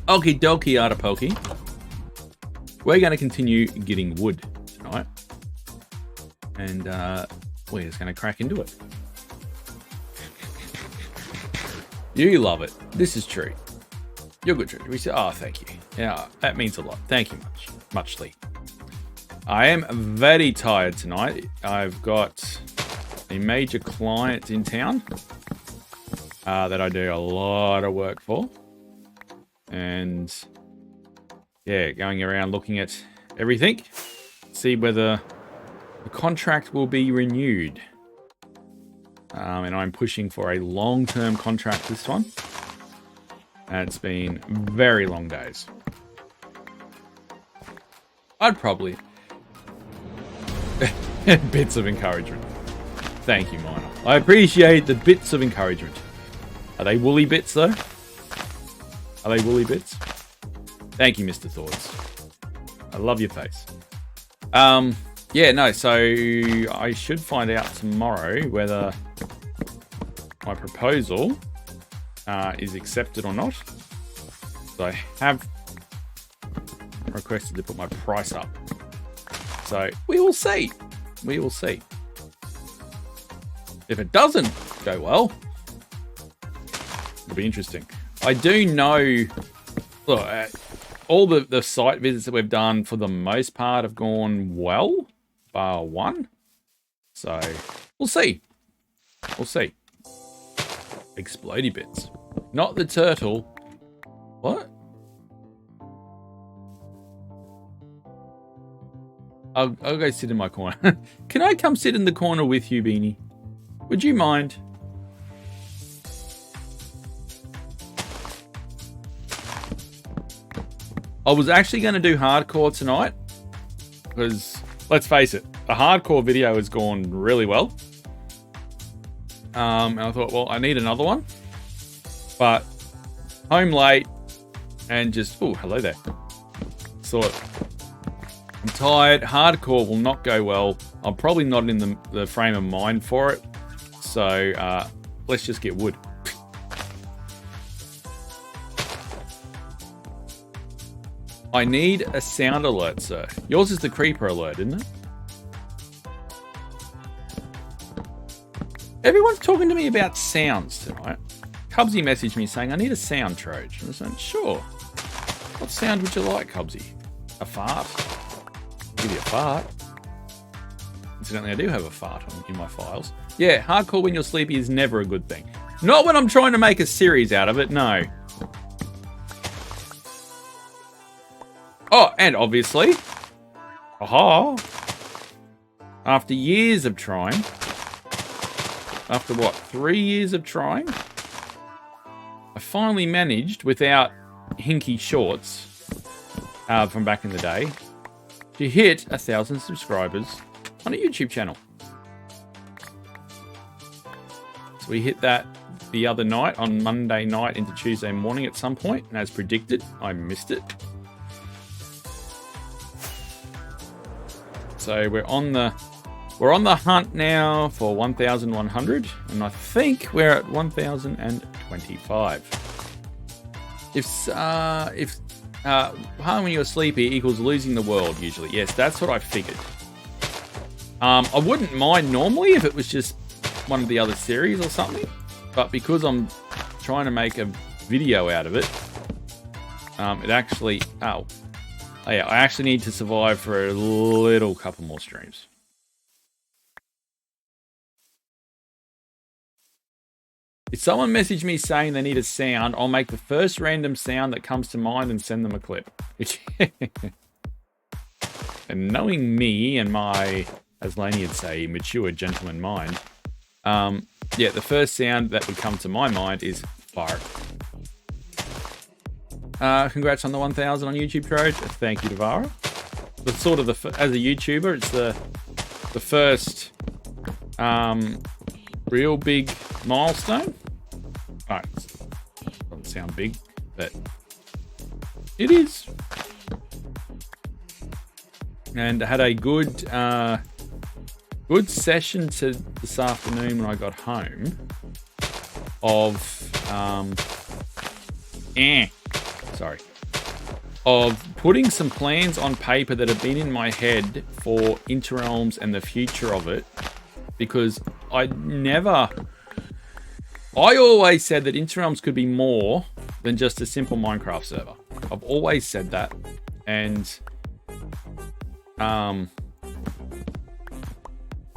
Okie dokie, Artipoke. We're going to continue getting wood tonight. And we're just going to crack into it. You love it. This is true. You're good, true. We say, oh, thank you. Yeah, that means a lot. Thank you muchly. I am very tired tonight. I've got a major client in town that I do a lot of work for. And yeah, going around looking at everything. See whether the contract will be renewed. And I'm pushing for a long-term contract this one. And it's been very long days. I'd probably... bits of encouragement. Thank you, Minor. I appreciate the bits of encouragement. Are they woolly bits, though? Are they woolly bits? Thank you, Mr. Thoughts. I love your face. Yeah, no, so I should find out tomorrow whether my proposal is accepted or not. So I have requested to put my price up. So we will see. We will see. If it doesn't go well, it'll be interesting. I do know, look, all the site visits that we've done for the most part have gone well, bar one. So we'll see. We'll see. Explodey bits. Not the turtle. What? I'll go sit in my corner. Can I come sit in the corner with you, Beanie? Would you mind? I was actually going to do hardcore tonight. Because, let's face it, the hardcore video has gone really well. And I thought, well, I need another one. But, home late. And just, oh, hello there. Saw it. I'm tired. Hardcore will not go well. I'm probably not in the frame of mind for it. So, let's just get wood. I need a sound alert, sir. Yours is the creeper alert, isn't it? Everyone's talking to me about sounds tonight. Cubsy messaged me saying, I need a sound, Troj. And I said, sure. What sound would you like, Cubsy? A fart? Give you a fart. Incidentally, I do have a fart in my files. Yeah, hardcore when you're sleepy is never a good thing. Not when I'm trying to make a series out of it, no. Oh, and obviously, aha, after years of trying, after what, 3 years of trying, I finally managed, without hinky shorts from back in the day, to hit 1,000 subscribers on a YouTube channel. So we hit that the other night, on Monday night into Tuesday morning at some point, and as predicted, I missed it. So we're on the hunt now for 1,100, and I think we're at 1,025. If harm when you're sleepy equals losing the world, usually. Yes, that's what I figured. I wouldn't mind normally if it was just one of the other series or something, but because I'm trying to make a video out of it, it actually... Oh, yeah, I actually need to survive for a little couple more streams. If someone messaged me saying they need a sound, I'll make the first random sound that comes to mind and send them a clip. And knowing me and my, as Laney would say, mature gentleman mind, yeah, the first sound that would come to my mind is fart. Congrats on the 1,000 on YouTube, Troj. Thank you, Devara. It's sort of as a YouTuber, it's the first real big milestone. Alright, doesn't sound big, but it is. And I had a good session this afternoon when I got home of of putting some plans on paper that have been in my head for Interrealms and the future of it, because I always said that Interrealms could be more than just a simple Minecraft server. I've always said that, and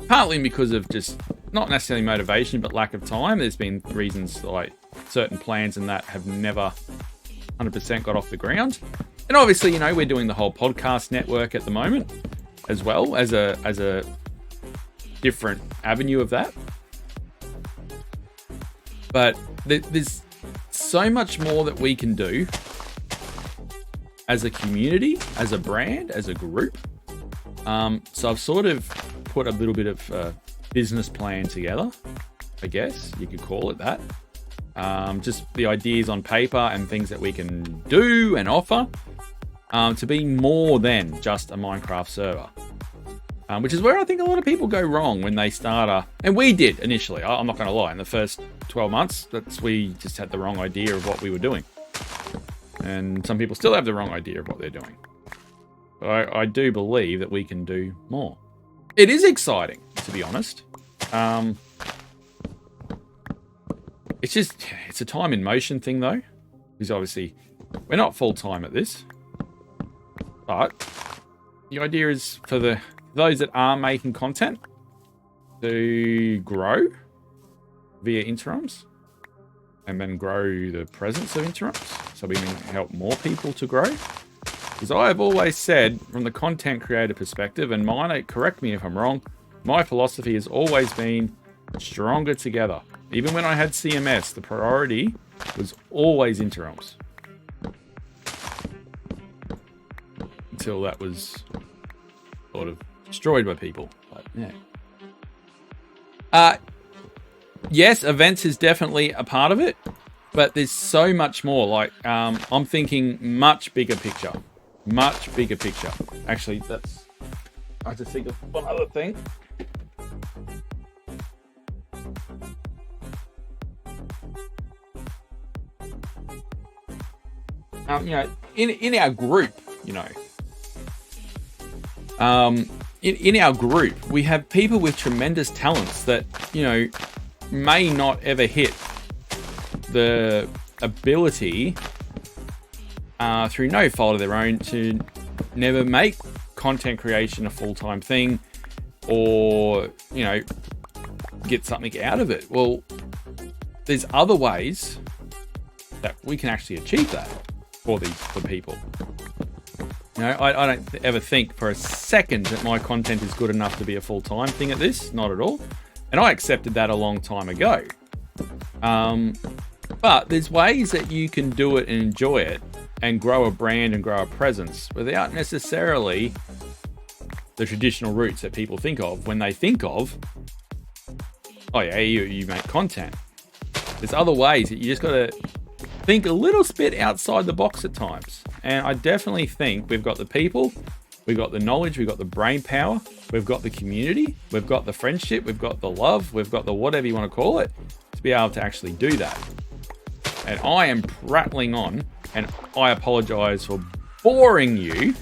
partly because of just not necessarily motivation, but lack of time. There's been reasons like certain plans and that have never 100% got off the ground. And obviously, you know, we're doing the whole podcast network at the moment, as well as a different avenue of that. But there's so much more that we can do as a community, as a brand, as a group. So I've sort of put a little bit of a business plan together, I guess you could call it that. Just the ideas on paper and things that we can do and offer to be more than just a Minecraft server. Which is where I think a lot of people go wrong when they start and we did initially. I'm not going to lie. In the first 12 months, we just had the wrong idea of what we were doing. And some people still have the wrong idea of what they're doing. But I do believe that we can do more. It is exciting, to be honest. It's a time in motion thing, though. Because obviously, we're not full-time at this. But the idea is for those that are making content to grow via Interrealms and then grow the presence of Interrealms so we can help more people to grow. Because I have always said, from the content creator perspective, and mine, correct me if I'm wrong, my philosophy has always been stronger together. Even when I had CMS, the priority was always Interrealms. Until that was sort of destroyed by people. But yeah. Yes, events is definitely a part of it, but there's so much more. Like, I'm thinking much bigger picture. Much bigger picture. Actually, I have to think of one other thing. You know, in our group, you know, in our group, we have people with tremendous talents that, you know, may not ever hit the ability through no fault of their own to never make content creation a full-time thing or, you know, get something out of it. Well, there's other ways that we can actually achieve that for people. You know, I don't ever think for a second that my content is good enough to be a full-time thing at this. Not at all. And I accepted that a long time ago. But there's ways that you can do it and enjoy it and grow a brand and grow a presence without necessarily the traditional routes that people think of when they think of, oh yeah, you make content. There's other ways that you just got to think a little bit outside the box at times. And I definitely think we've got the people, we've got the knowledge, we've got the brain power, we've got the community, we've got the friendship, we've got the love, we've got the whatever you want to call it, to be able to actually do that. And I am prattling on, and I apologize for boring you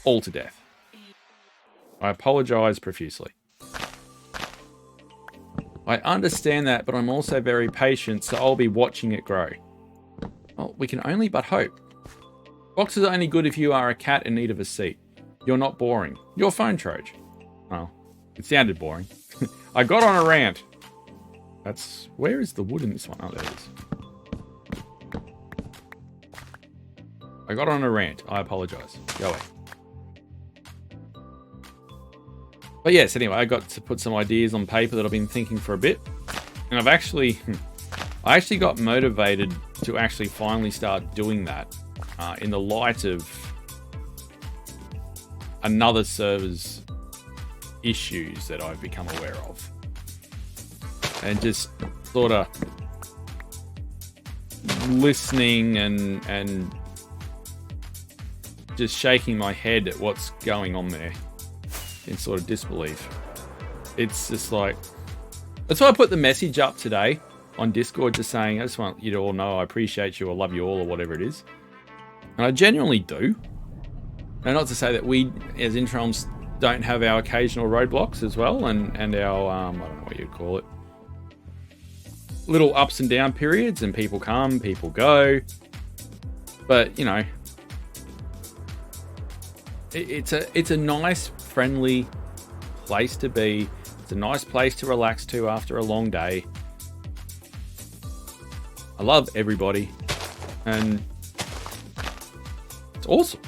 all to death. I apologize profusely. I understand that, but I'm also very patient, so I'll be watching it grow. Well, we can only but hope. Boxes are only good if you are a cat in need of a seat. You're not boring. You're phone Troj. Oh, it sounded boring. I got on a rant. Where is the wood in this one? Oh, there it is. I got on a rant. I apologize. Go away. But yes, anyway, I got to put some ideas on paper that I've been thinking for a bit. And I actually got motivated to actually finally start doing that in the light of another server's issues that I've become aware of. And just sort of listening and just shaking my head at what's going on there in sort of disbelief. It's just like, that's why I put the message up today on Discord, just saying, I just want you to all know I appreciate you or love you all or whatever it is. And I genuinely do. And not to say that we, as Intrarealms, don't have our occasional roadblocks as well, and our, I don't know what you'd call it, little ups and down periods, and people come, people go. But, you know, it's a nice, friendly place to be. It's a nice place to relax to after a long day. I love everybody, and it's awesome.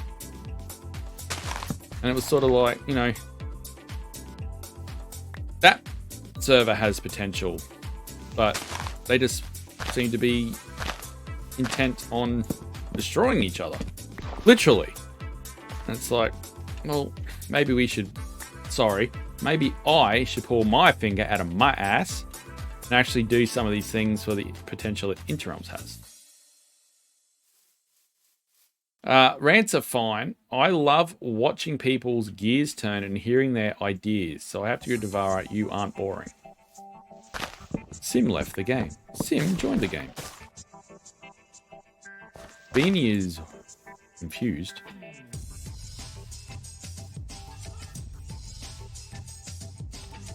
And it was sort of like, you know, that server has potential, but they just seem to be intent on destroying each other. Literally. And it's like, well, maybe I should pull my finger out of my ass and actually do some of these things for the potential that Intrarealms has. Rants are fine. I love watching people's gears turn and hearing their ideas. So I have to go to Vara. You aren't boring. Sim left the game. Sim joined the game. Beanie is confused.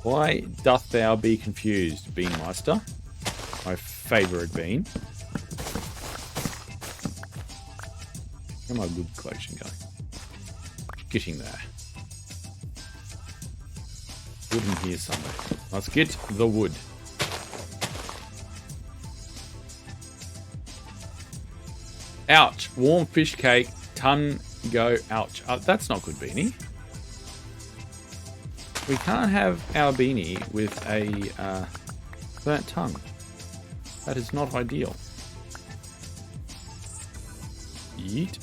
Why doth thou be confused, Beanmeister? My favourite bean. Where my wood collection going? Getting there. Wood in here somewhere. Let's get the wood. Ouch. Warm fish cake. Ton go. Ouch. That's not good, Beanie. We can't have our Beanie with a burnt tongue. That is not ideal. Yeet.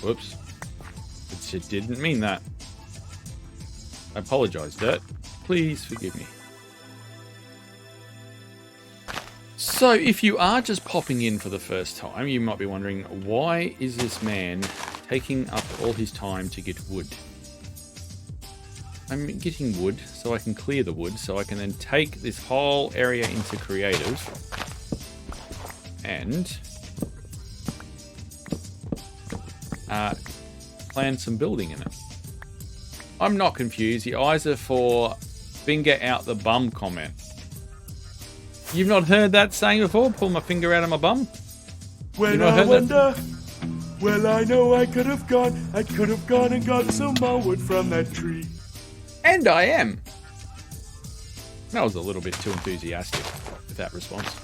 Whoops. It didn't mean that. I apologize, Dirt. Please forgive me. So, if you are just popping in for the first time, you might be wondering, why is this man taking up all his time to get wood? I'm getting wood so I can clear the wood, so I can then take this whole area into creative and plan some building in it. I'm not confused. The eyes are for finger out the bum comment. You've not heard that saying before? Pull my finger out of my bum? When I wonder, well, I know I could have gone and got some more wood from that tree. And I am. That was a little bit too enthusiastic with that response.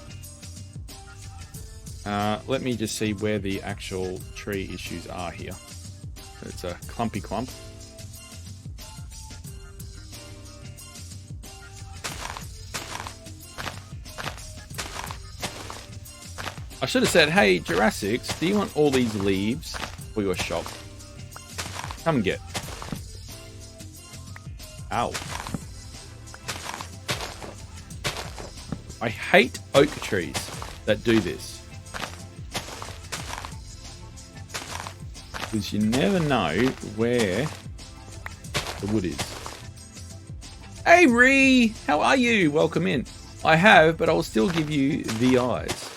Let me just see where the actual tree issues are here. It's a clumpy clump. I should have said, hey, Jurassics, do you want all these leaves for your shop? Come get. Ow. I hate oak trees that do this. Because you never know where the wood is. Hey, Ree! How are you? Welcome in. I have, but I will still give you the eyes.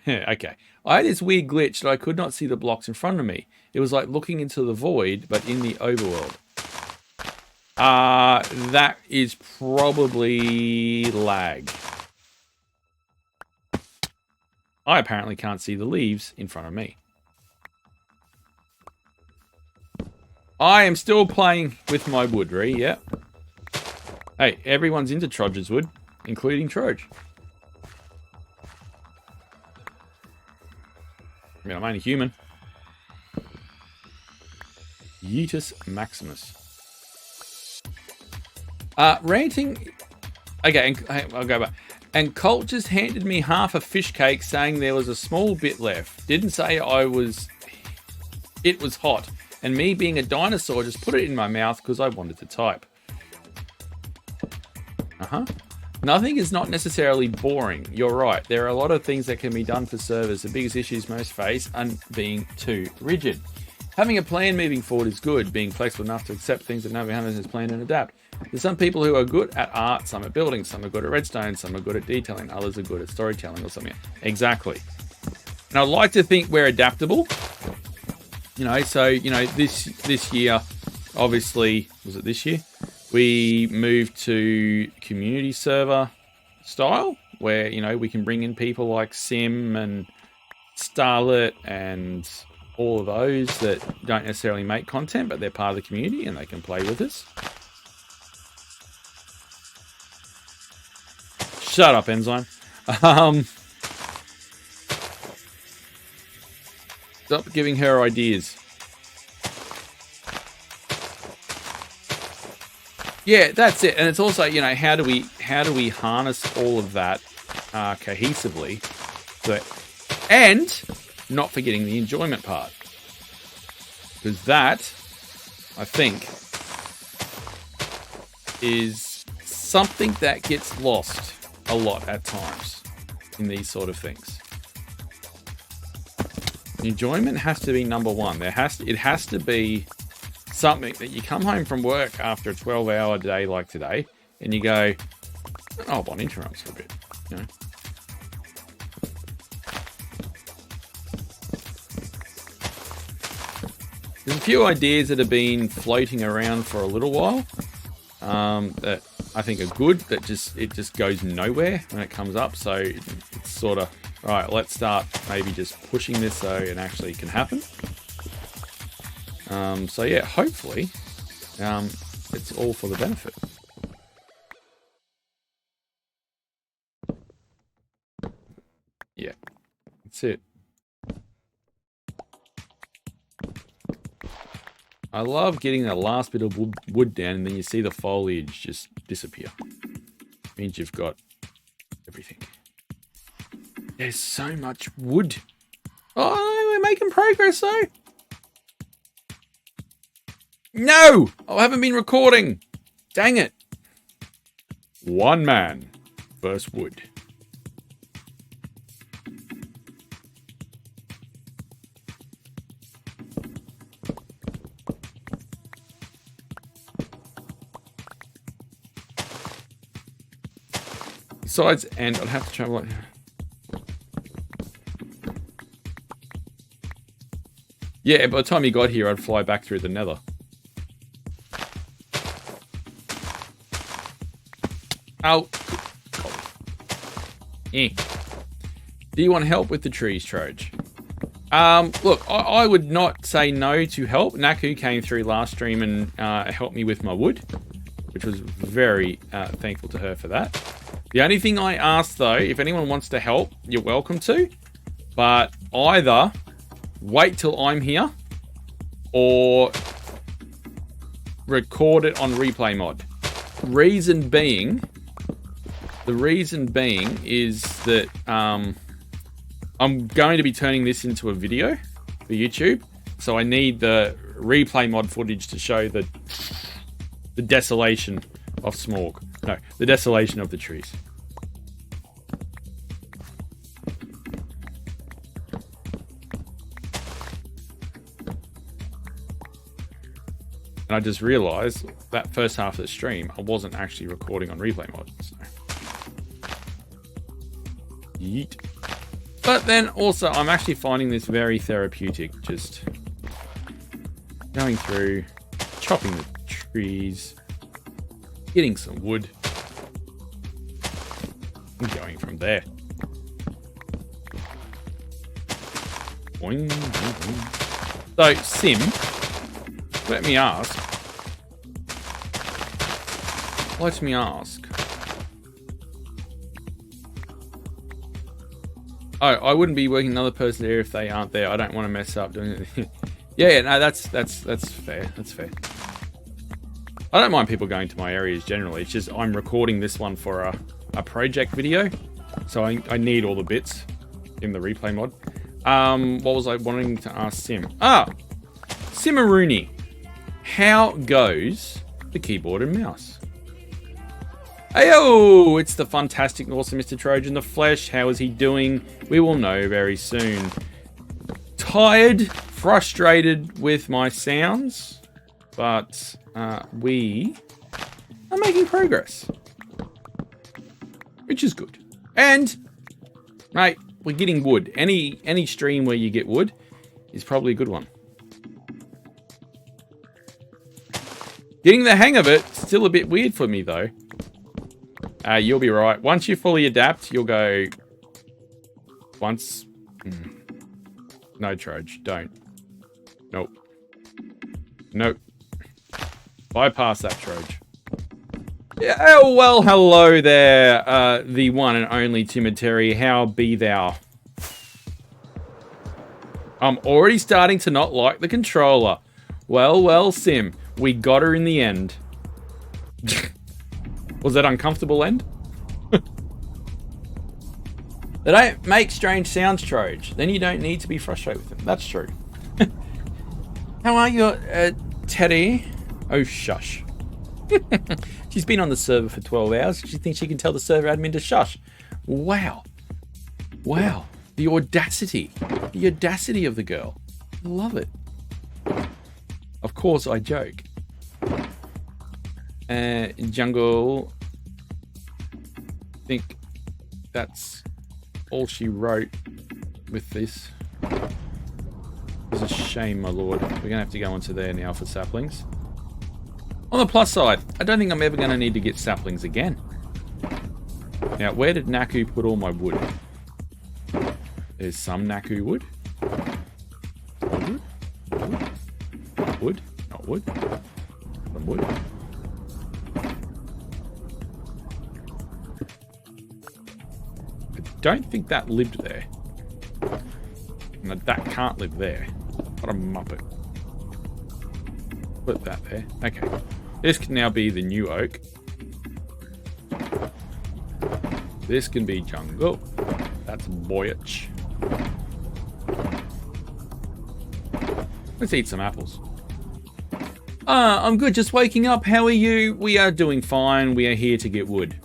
Okay. I had this weird glitch that I could not see the blocks in front of me. It was like looking into the void, but in the overworld. That is probably lag. I apparently can't see the leaves in front of me. I am still playing with my wood, Ree, yeah. Hey, everyone's into Trodger's wood, including Troj. I mean, I'm only human. Yeetus Maximus. Ranting. Okay, I'll go back. And Colt just handed me half a fish cake saying there was a small bit left. Didn't say it was hot. And me being a dinosaur just put it in my mouth because I wanted to type. Nothing is not necessarily boring. You're right. There are a lot of things that can be done for servers. The biggest issues most face are being too rigid. Having a plan moving forward is good. Being flexible enough to accept things that nobody has planned and adapt. There's some people who are good at art, some at building, some are good at redstone, some are good at detailing, others are good at storytelling or something. Exactly. And I like to think we're adaptable. You know, so, you know, this year, obviously, was it this year? We moved to community server style, where, you know, we can bring in people like Sim and Starlet and all of those that don't necessarily make content, but they're part of the community and they can play with us. Shut up, Enzyme. Stop giving her ideas. Yeah, that's it. And it's also, you know, how do we harness all of that cohesively, and not forgetting the enjoyment part, because that, I think, is something that gets lost a lot at times in these sort of things. Enjoyment has to be number one. It has to be something that you come home from work after a 12-hour day like today, and you go, "Oh, I'll bond interrupts for a bit," you know. There's a few ideas that have been floating around for a little while that I think are good. That it just goes nowhere when it comes up. So it's sort of, all right, let's start maybe just pushing this so it actually can happen. So yeah, hopefully it's all for the benefit. Yeah, that's it. I love getting the last bit of wood down, and then you see the foliage just disappear. Means you've got everything. There's so much wood. Oh, we're making progress though. No! I haven't been recording. Dang it. One man versus wood. Besides, and I'd have to travel like... Yeah, by the time you got here, I'd fly back through the nether. Oh. Eh. Do you want help with the trees, Troj? Look, I would not say no to help. Naku came through last stream and helped me with my wood, which was very thankful to her for that. The only thing I ask, though, if anyone wants to help, you're welcome to. But either wait till I'm here or record it on replay mod. The reason being is that I'm going to be turning this into a video for YouTube. So I need the replay mod footage to show the desolation of Smorg. No, the desolation of the trees. And I just realized that first half of the stream, I wasn't actually recording on replay mod. So. Yeet. But then also, I'm actually finding this very therapeutic, just going through, chopping the trees, getting some wood, and going from there. Boing, boing, boing. So, Sim, let me ask. Oh, I wouldn't be working another person there if they aren't there. I don't want to mess up doing it. Yeah, no, that's fair. That's fair. I don't mind people going to my areas generally. It's just I'm recording this one for a project video, so I need all the bits in the replay mod. What was I wanting to ask Sim? Simaruni, how goes the keyboard and mouse? Heyo, it's the fantastic, awesome Mr. Trojan the Flesh. How is he doing? We will know very soon. Tired, frustrated with my sounds, but we are making progress, which is good. And, mate, we're getting wood. Any stream where you get wood is probably a good one. Getting the hang of it, still a bit weird for me though. You'll be right. Once you fully adapt, you'll go once. No, Troj, don't. Nope. Nope. Bypass that, Troj. Yeah, oh, well, hello there, the one and only Timoteri. How be thou? I'm already starting to not like the controller. Well, Sim, we got her in the end. Was that uncomfortable end? They don't make strange sounds, Troj. Then you don't need to be frustrated with them. That's true. How are you, Teddy? Oh, shush. She's been on the server for 12 hours. She thinks she can tell the server admin to shush. Wow. Wow. The audacity. The audacity of the girl. I love it. Of course, I joke. Jungle. I think that's all she wrote with this. It's a shame, my lord. We're going to have to go onto there now for saplings. On the plus side, I don't think I'm ever going to need to get saplings again. Now, where did Naku put all my wood? There's some Naku wood. Wood? Not wood. Not wood. Some wood. I don't think that lived there. No, that can't live there. What a muppet. Put that there. Okay. This can now be the new oak. This can be jungle. That's boyich. Let's eat some apples. I'm good. Just waking up. How are you? We are doing fine. We are here to get wood.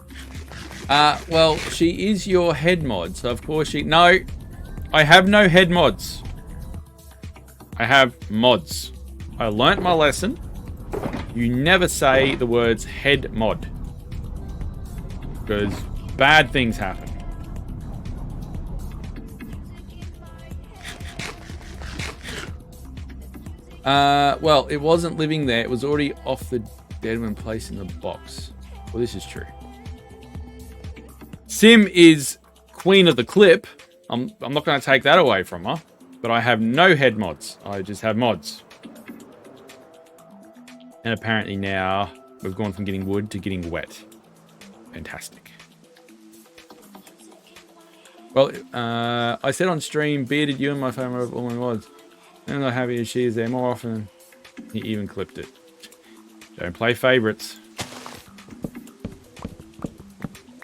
Well, she is your head mod, so of course she... No, I have no head mods. I have mods. I learnt my lesson. You never say the words head mod. Because bad things happen. Well, it wasn't living there. It was already off the dead when placed in the box. Well, this is true. Sim is queen of the clip. I'm not going to take that away from her. But I have no head mods. I just have mods. And apparently now we've gone from getting wood to getting wet. Fantastic. Well, I said on stream, bearded you and my favourite of all my mods. I'm not happy as she is there more often. He even clipped it. Don't play favourites.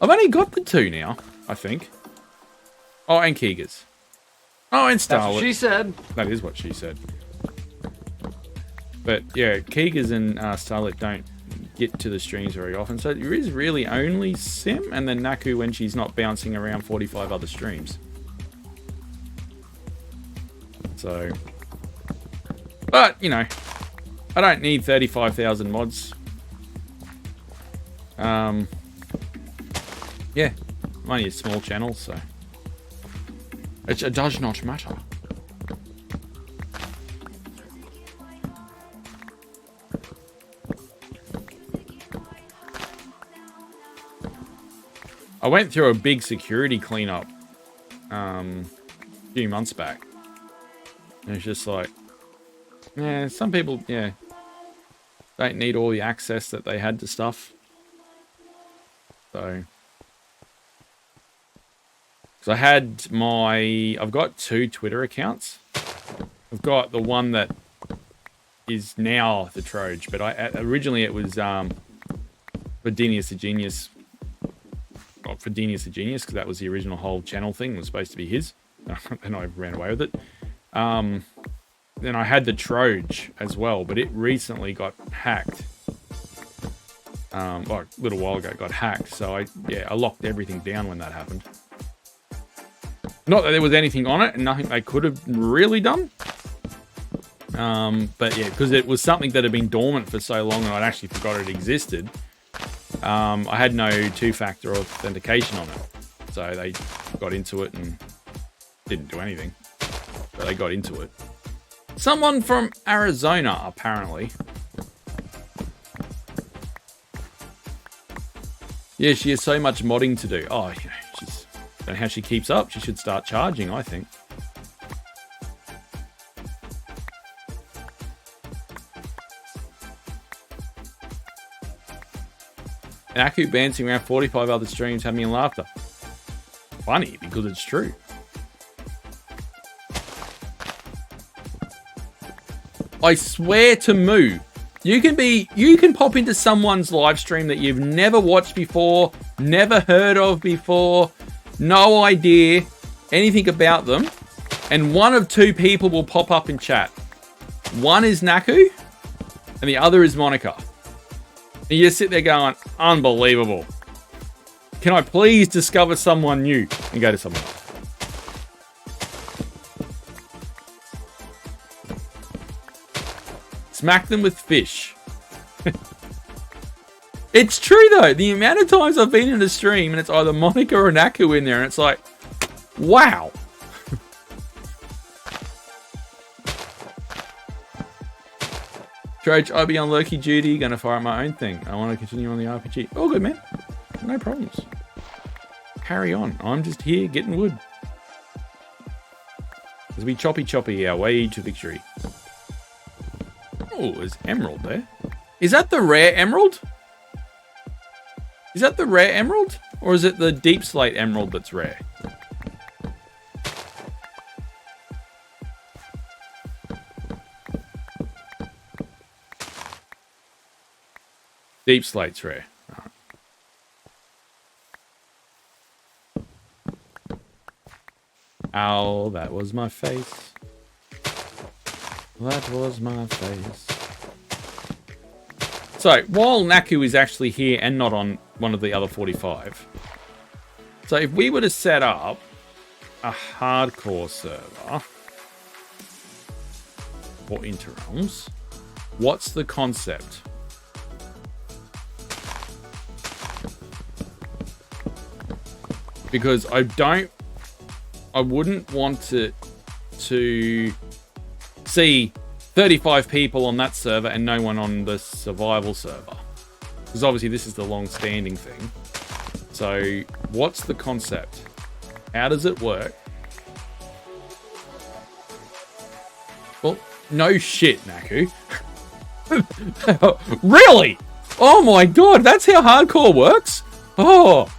I've only got the two now, I think. Oh, and Keega's. Oh, and Starlet. That's what she said. That is what she said. But yeah, Keega's and Starlet don't get to the streams very often. So there is really only Sim and then Naku when she's not bouncing around 45 other streams. So... But, you know, I don't need 35,000 mods. Yeah, I'm only a small channel, so... It does not matter. I went through a big security cleanup a few months back. And it's just like, yeah, some people, yeah, don't need all the access that they had to stuff. So I had I've got 2 Twitter accounts. I've got the one that is now the Troj, but originally it was Fredinius the Genius. Not Fredinius the Genius, because that was the original whole channel thing. It was supposed to be his, and I ran away with it. Then I had the Troj as well, but it recently got hacked. Like a little while ago, it got hacked. So I locked everything down when that happened. Not that there was anything on it and nothing they could have really done. But yeah, because it was something that had been dormant for so long and I'd actually forgot it existed. I had no 2-factor authentication on it. So they got into it and didn't do anything. But they got into it. Someone from Arizona, apparently. Yeah, she has so much modding to do. Oh, you know, I don't know how she keeps up. She should start charging, I think. Aku bouncing around 45 other streams having me in laughter. Funny, because it's true. I swear to Moo, you can pop into someone's live stream that you've never watched before, never heard of before, no idea anything about them, and one of two people will pop up in chat. One is Naku, and the other is Monica. And you just sit there going, unbelievable. Can I please discover someone new? And go to someone else. Smack them with fish. It's true though. The amount of times I've been in a stream and it's either Monica or Naku in there, and it's like, wow. Troach, I'll be on Loki duty, gonna fire up my own thing. I want to continue on the RPG. All good, man. No problems. Carry on. I'm just here getting wood. As we choppy our way to victory. Oh, there's emerald there. Is that the rare emerald? Is that the rare emerald? Or is it the deep slate emerald that's rare? Deep slate's rare. Ow, that was my face. That was my face. So, while Naku is actually here and not on one of the other 45. So, if we were to set up a hardcore server for Interrealms, what's the concept? Because I wouldn't want to see 35 people on that server and no one on the survival server. Because obviously this is the long-standing thing. So what's the concept? How does it work? Well, no shit, Naku. Really? Oh my god, that's how hardcore works? Oh.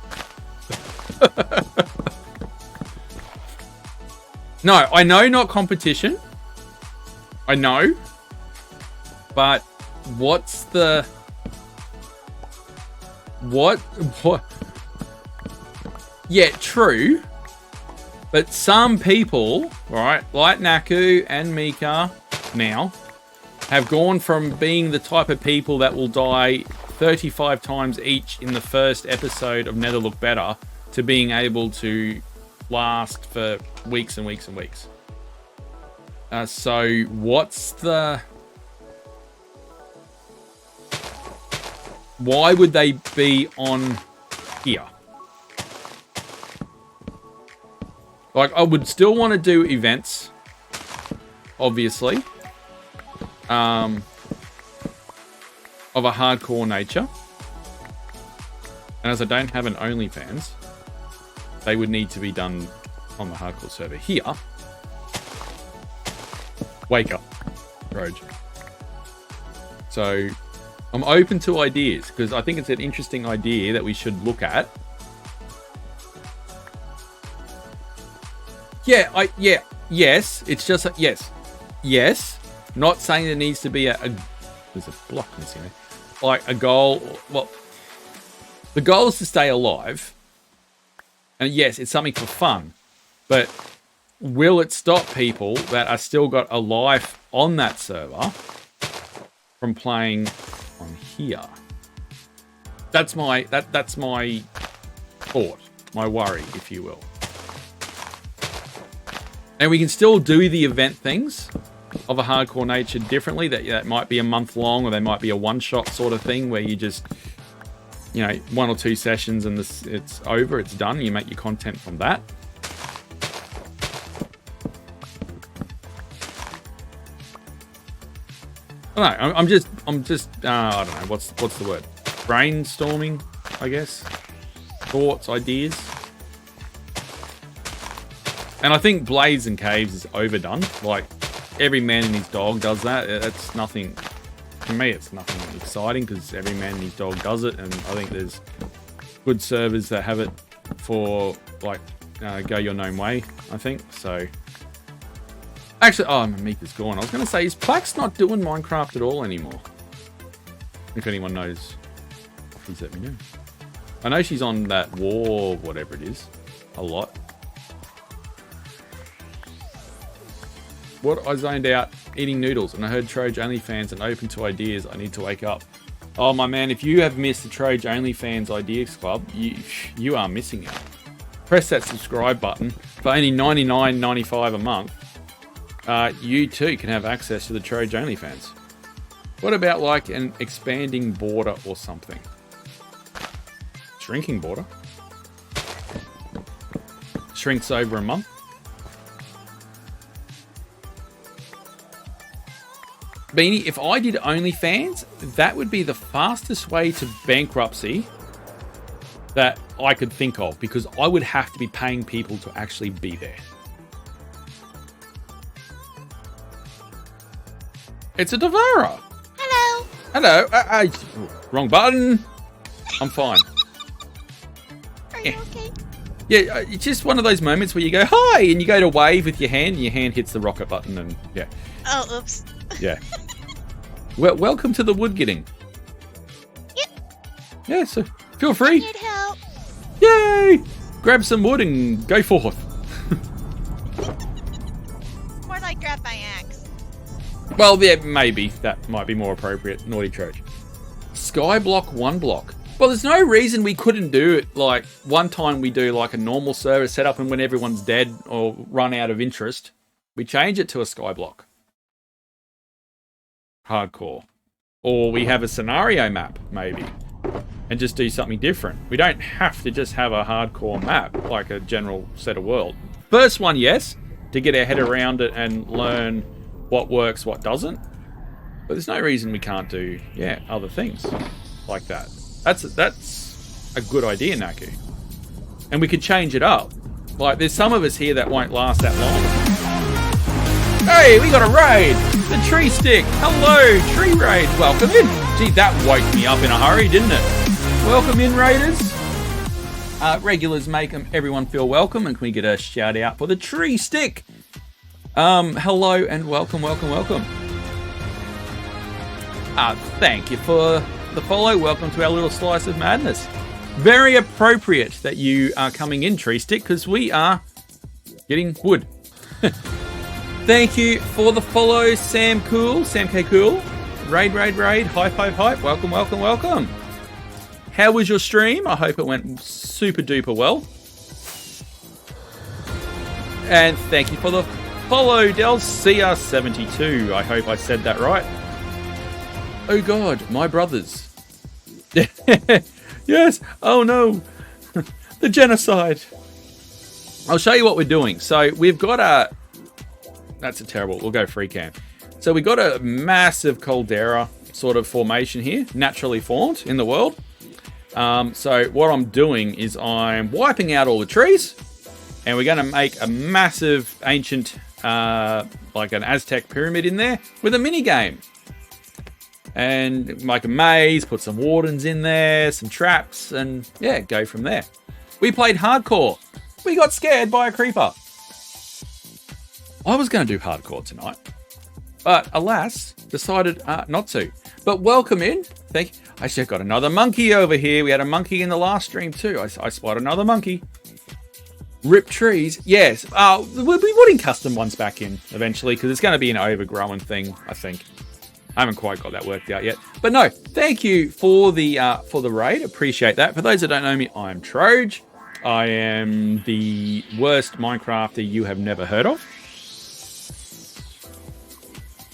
No, I know not competition. I know. But what's the... What? Yeah, true. But some people, right, like Naku and Mika now, have gone from being the type of people that will die 35 times each in the first episode of Never Look Better to being able to last for weeks and weeks and weeks. So what's the... Why would they be on here? Like, I would still want to do events, obviously, of a hardcore nature. And as I don't have an OnlyFans, they would need to be done on the hardcore server here. Wake up, Roge. So I'm open to ideas because I think it's an interesting idea that we should look at. Yes. It's just yes. Not saying there needs to be there's a block missing there. Like a goal. Well, the goal is to stay alive. And yes, it's something for fun. But will it stop people that are still got a life on that server from playing on here? That's my thought, my worry, if you will. And we can still do the event things of a hardcore nature differently. That might be a month long, or they might be a one-shot sort of thing where you just, 1 or 2 sessions and it's over, it's done. You make your content from that. No, I'm just, I don't know, what's the word? Brainstorming, I guess. Thoughts, ideas. And I think Blades and Caves is overdone. Like, every man and his dog does that. That's nothing, to me, it's nothing exciting because every man and his dog does it. And I think there's good servers that have it for, like, go your known way, I think. So, actually, oh, Mika's gone. I was going to say, is Plax not doing Minecraft at all anymore? If anyone knows, please let me know. I know she's on that war, whatever it is, a lot. What? I zoned out eating noodles and I heard Troj OnlyFans and open to ideas. I need to wake up. Oh, my man, if you have missed the Troj OnlyFans Ideas Club, you are missing out. Press that subscribe button. For only $99.95 a month, you too can have access to the Troj OnlyFans. What about like an expanding border or something? Shrinking border? Shrinks over a month? Beanie, if I did OnlyFans, that would be the fastest way to bankruptcy that I could think of, because I would have to be paying people to actually be there. It's a Devara. Hello. Hello. Wrong button. I'm fine. Are you okay? Yeah, it's just one of those moments where you go, hi, and you go to wave with your hand, and your hand hits the rocket button, and yeah. Oh, oops. Yeah. Well, welcome to the wood getting. Yep. Yeah, so feel free. I need help. Yay! Grab some wood and go forth. More like grab my axe. Well, yeah, maybe. That might be more appropriate. Naughty Troj. Skyblock 1 block. Well, there's no reason we couldn't do it like one time we do like a normal server setup, and when everyone's dead or run out of interest, we change it to a skyblock. Hardcore. Or we have a scenario map, maybe, and just do something different. We don't have to just have a hardcore map, like a general set of world. First one, yes, to get our head around it and learn what works, what doesn't. But there's no reason we can't do, yeah, other things like that. That's a good idea, Naku. And we could change it up. Like, there's some of us here that won't last that long. Hey, we got a raid! The Tree Stick! Hello, Tree Raid! Welcome in! Gee, that woke me up in a hurry, didn't it? Welcome in, Raiders! Regulars make everyone feel welcome, and can we get a shout out for the Tree Stick? Hello and welcome. Thank you for the follow. Welcome to our little slice of madness. Very appropriate that you are coming in, Tree Stick, because we are getting wood. Thank you for the follow, Sam K Cool. Raid. Hype. Welcome. How was your stream? I hope it went super duper well. And thank you for the follow, DelCR72. I hope I said that right. Oh God, my brothers. Yes. Oh no. The genocide. I'll show you what we're doing. So we've got a... That's a terrible... We'll go free cam. So we've got a massive caldera sort of formation here, naturally formed in the world. So what I'm doing is I'm wiping out all the trees, and we're going to make a massive ancient, like an Aztec pyramid in there with a mini game. And make a maze, put some wardens in there, some traps, and yeah, go from there. We played hardcore. We got scared by a creeper. I was going to do hardcore tonight, but alas, decided not to. But welcome in. Thank you. Actually, I've got another monkey over here. We had a monkey in the last stream too. I spotted another monkey. Rip trees. Yes. We'll be putting custom ones back in eventually, because it's going to be an overgrown thing, I think. I haven't quite got that worked out yet. But no, thank you for the raid. Appreciate that. For those that don't know me, I'm Troj. I am the worst Minecrafter you have never heard of.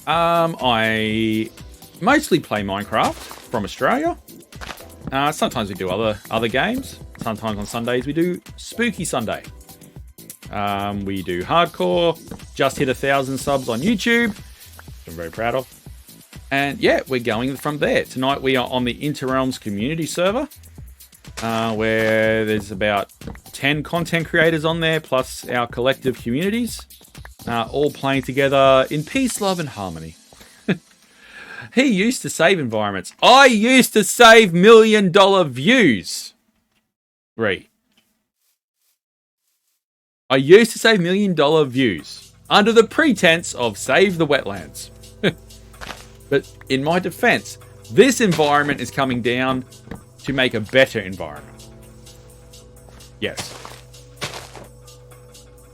I mostly play Minecraft from Australia. Sometimes we do other games. Sometimes on Sundays we do Spooky Sunday. We do hardcore. Just hit 1,000 subs on YouTube, which I'm very proud of. And yeah, we're going from there. Tonight we are on the Interrealms community server, where there's about 10 content creators on there, plus our collective communities, all playing together in peace, love, and harmony. He used to save environments. I used to save $1 million views. I used to save $1 million views under the pretense of save the wetlands. But in my defense, this environment is coming down to make a better environment. Yes.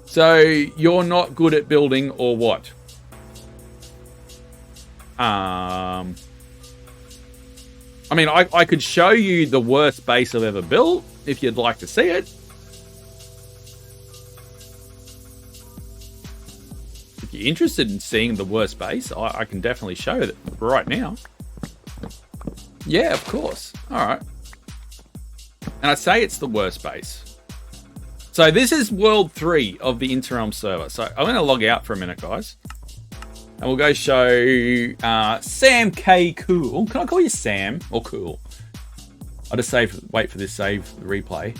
So you're not good at building or what? I mean, I could show you the worst base I've ever built if you'd like to see it. If you're interested in seeing the worst base, I can definitely show it right now. Yeah, of course. All right. And I say it's the worst base. So this is World 3 of the Interrealm server. So I'm going to log out for a minute, guys. And we'll go show Sam K. Cool. Can I call you Sam or Cool? I'll just wait for this save replay.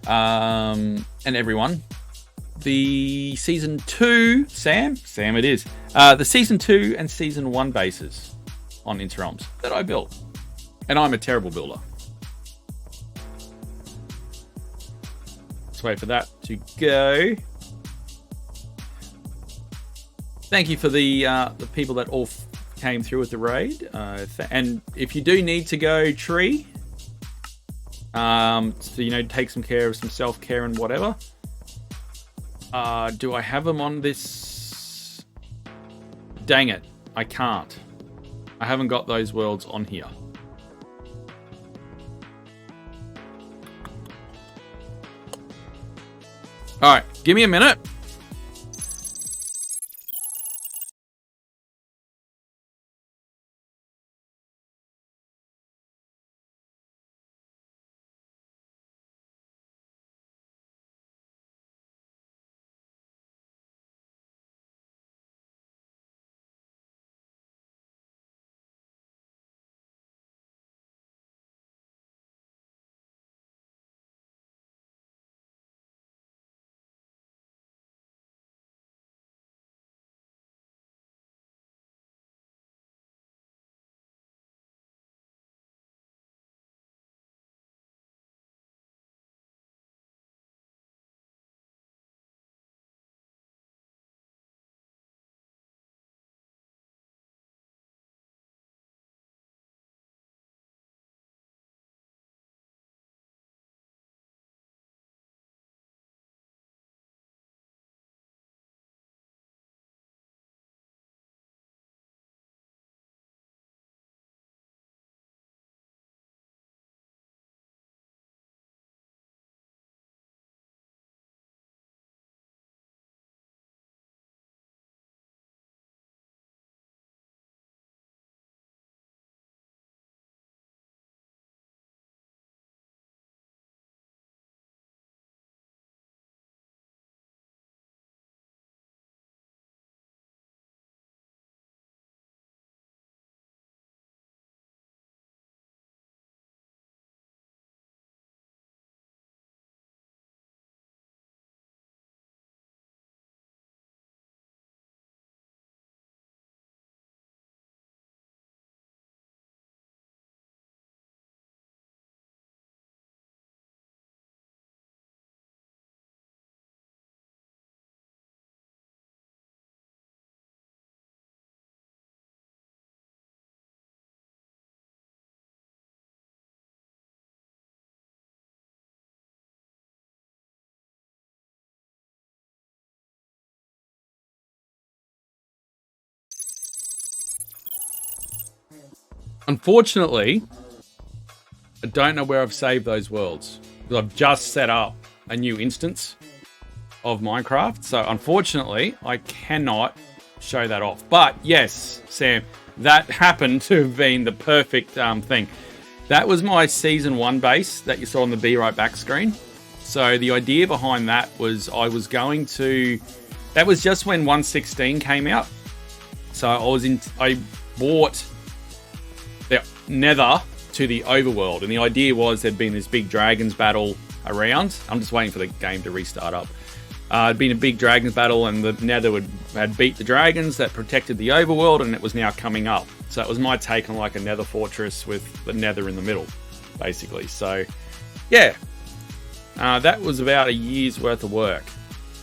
And everyone. The Season 2, Sam it is. The Season 2 and Season 1 bases on Interrealms that I built. And I'm a terrible builder. Let's wait for that to go. Thank you for the people that all came through with the raid. And if you do need to go tree, so, take some care of some self-care and whatever. Do I have them on this? Dang it. I can't. I haven't got those worlds on here. Alright, give me a minute. Unfortunately, I don't know where I've saved those worlds. Because I've just set up a new instance of Minecraft. So unfortunately, I cannot show that off. But yes, Sam, that happened to have been the perfect thing. That was my Season 1 base that you saw on the Be Right Back screen. So the idea behind that was I was going to... That was just when 1.16 came out. So I brought the Nether to the overworld, and the idea was there'd been this big dragons battle around. I'm just waiting for the game to restart up. It'd been a big dragons battle, and the Nether had beat the dragons that protected the overworld, and it was now coming up. So it was my take on like a Nether fortress with the Nether in the middle, basically. So, yeah, that was about a year's worth of work.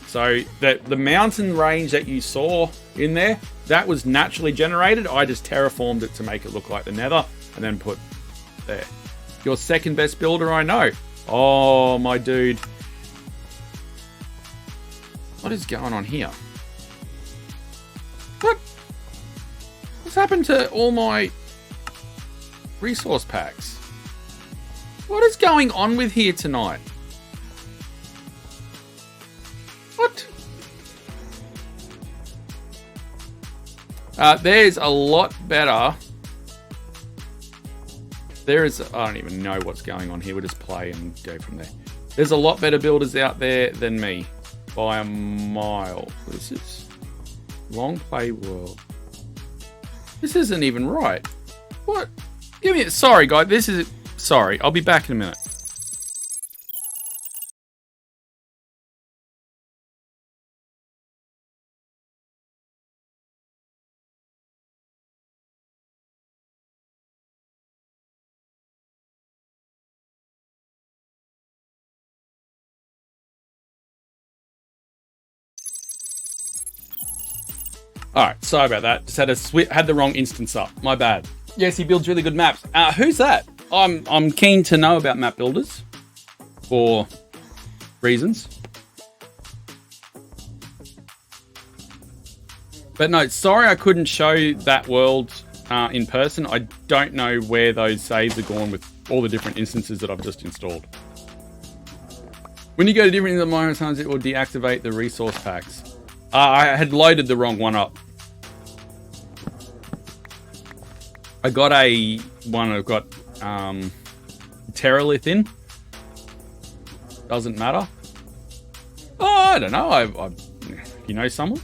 So the mountain range that you saw in there, that was naturally generated. I just terraformed it to make it look like the Nether, and then put there. Your second best builder, I know. Oh, my dude. What is going on here? What? What's happened to all my resource packs? What is going on with here tonight? What? There's a lot better. I don't even know what's going on here. We'll just play and go from there. There's a lot better builders out there than me. By a mile. This is long play world. This isn't even right. What? Give me. Sorry, guys. This is. Sorry. I'll be back in a minute. Alright, sorry about that. Just had the wrong instance up. My bad. Yes, he builds really good maps. Who's that? I'm keen to know about map builders for reasons. But no, sorry I couldn't show that world in person. I don't know where those saves are gone with all the different instances that I've just installed. When you go to different environments, sometimes it will deactivate the resource packs. I had loaded the wrong one up. I got one I've got Terralith in. Doesn't matter. Oh, I don't know. If you know someone,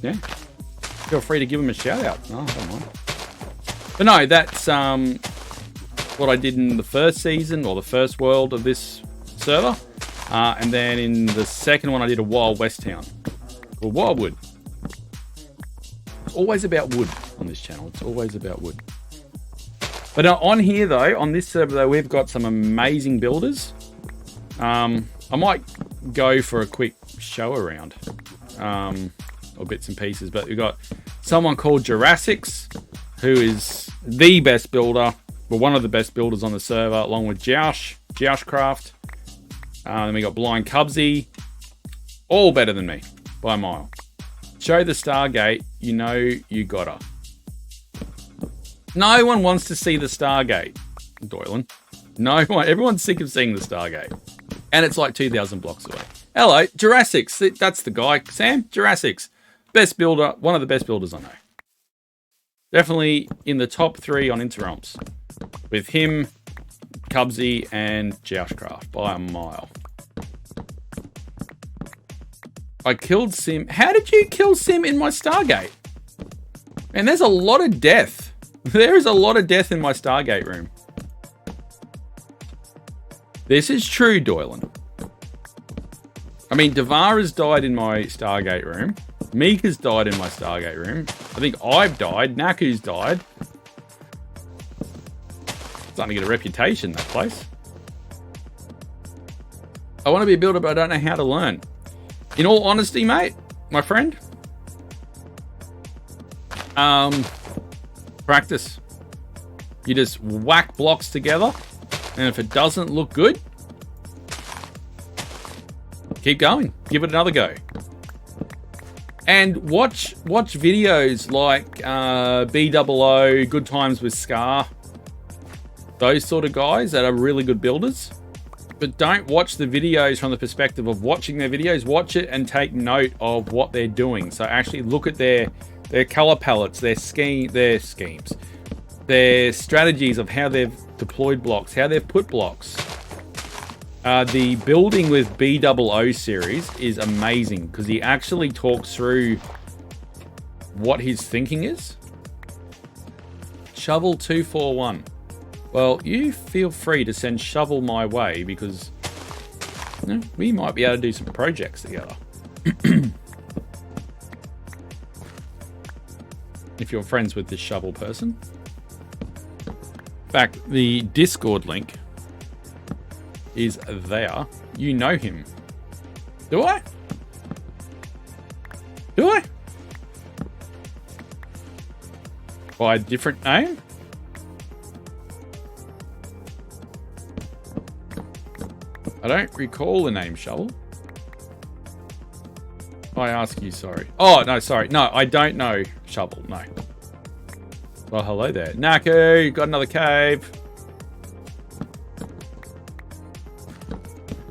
yeah, feel free to give them a shout out. No, I don't mind. But no, that's what I did in the first season or the first world of this server. And then in the second one, I did a Wild West town. Or Wildwood. It's always about wood on this channel. It's always about wood. But on here, though, on this server, though, we've got some amazing builders. I might go for a quick show around. Or bits and pieces. But we've got someone called Jurassics, who is the best builder. Well, one of the best builders on the server, along with Joushcraft. Then we got Blind Cubsy. All better than me. By a mile. Show the Stargate, you know you gotta. No one wants to see the Stargate, Doylan. No one. Everyone's sick of seeing the Stargate. And it's like 2,000 blocks away. Hello, Jurassics. That's the guy. Sam, Jurassics. Best builder. One of the best builders I know. Definitely in the top 3 on Interromps. With him, Cubsy, and Joushcraft by a mile. I killed Sim. How did you kill Sim in my Stargate? And there's a lot of death. There is a lot of death in my Stargate room. This is true, Doylan. I mean, Devara's died in my Stargate room. Mika's died in my Stargate room. I think I've died. Naku's died. Starting to get a reputation, that place. I want to be a builder, but I don't know how to learn. In all honesty, mate, my friend, practice. You just whack blocks together, and if it doesn't look good, keep going. Give it another go. And watch videos like BOO, Good Times with Scar, those sort of guys that are really good builders. But don't watch the videos from the perspective of watching their videos. Watch it and take note of what they're doing. So actually look at their color palettes, their schemes, their strategies of how they've deployed blocks, how they've put blocks. The building with BOO series is amazing because he actually talks through what his thinking is. Shovel 241. Well, you feel free to send Shovel my way because we might be able to do some projects together. If you're friends with this Shovel person. In fact, the Discord link is there. You know him. Do I? Do I? By a different name? I don't recall the name Shovel. I ask you, sorry. Oh, no, sorry. No, I don't know Shovel, no. Well, hello there. Naku, got another cave.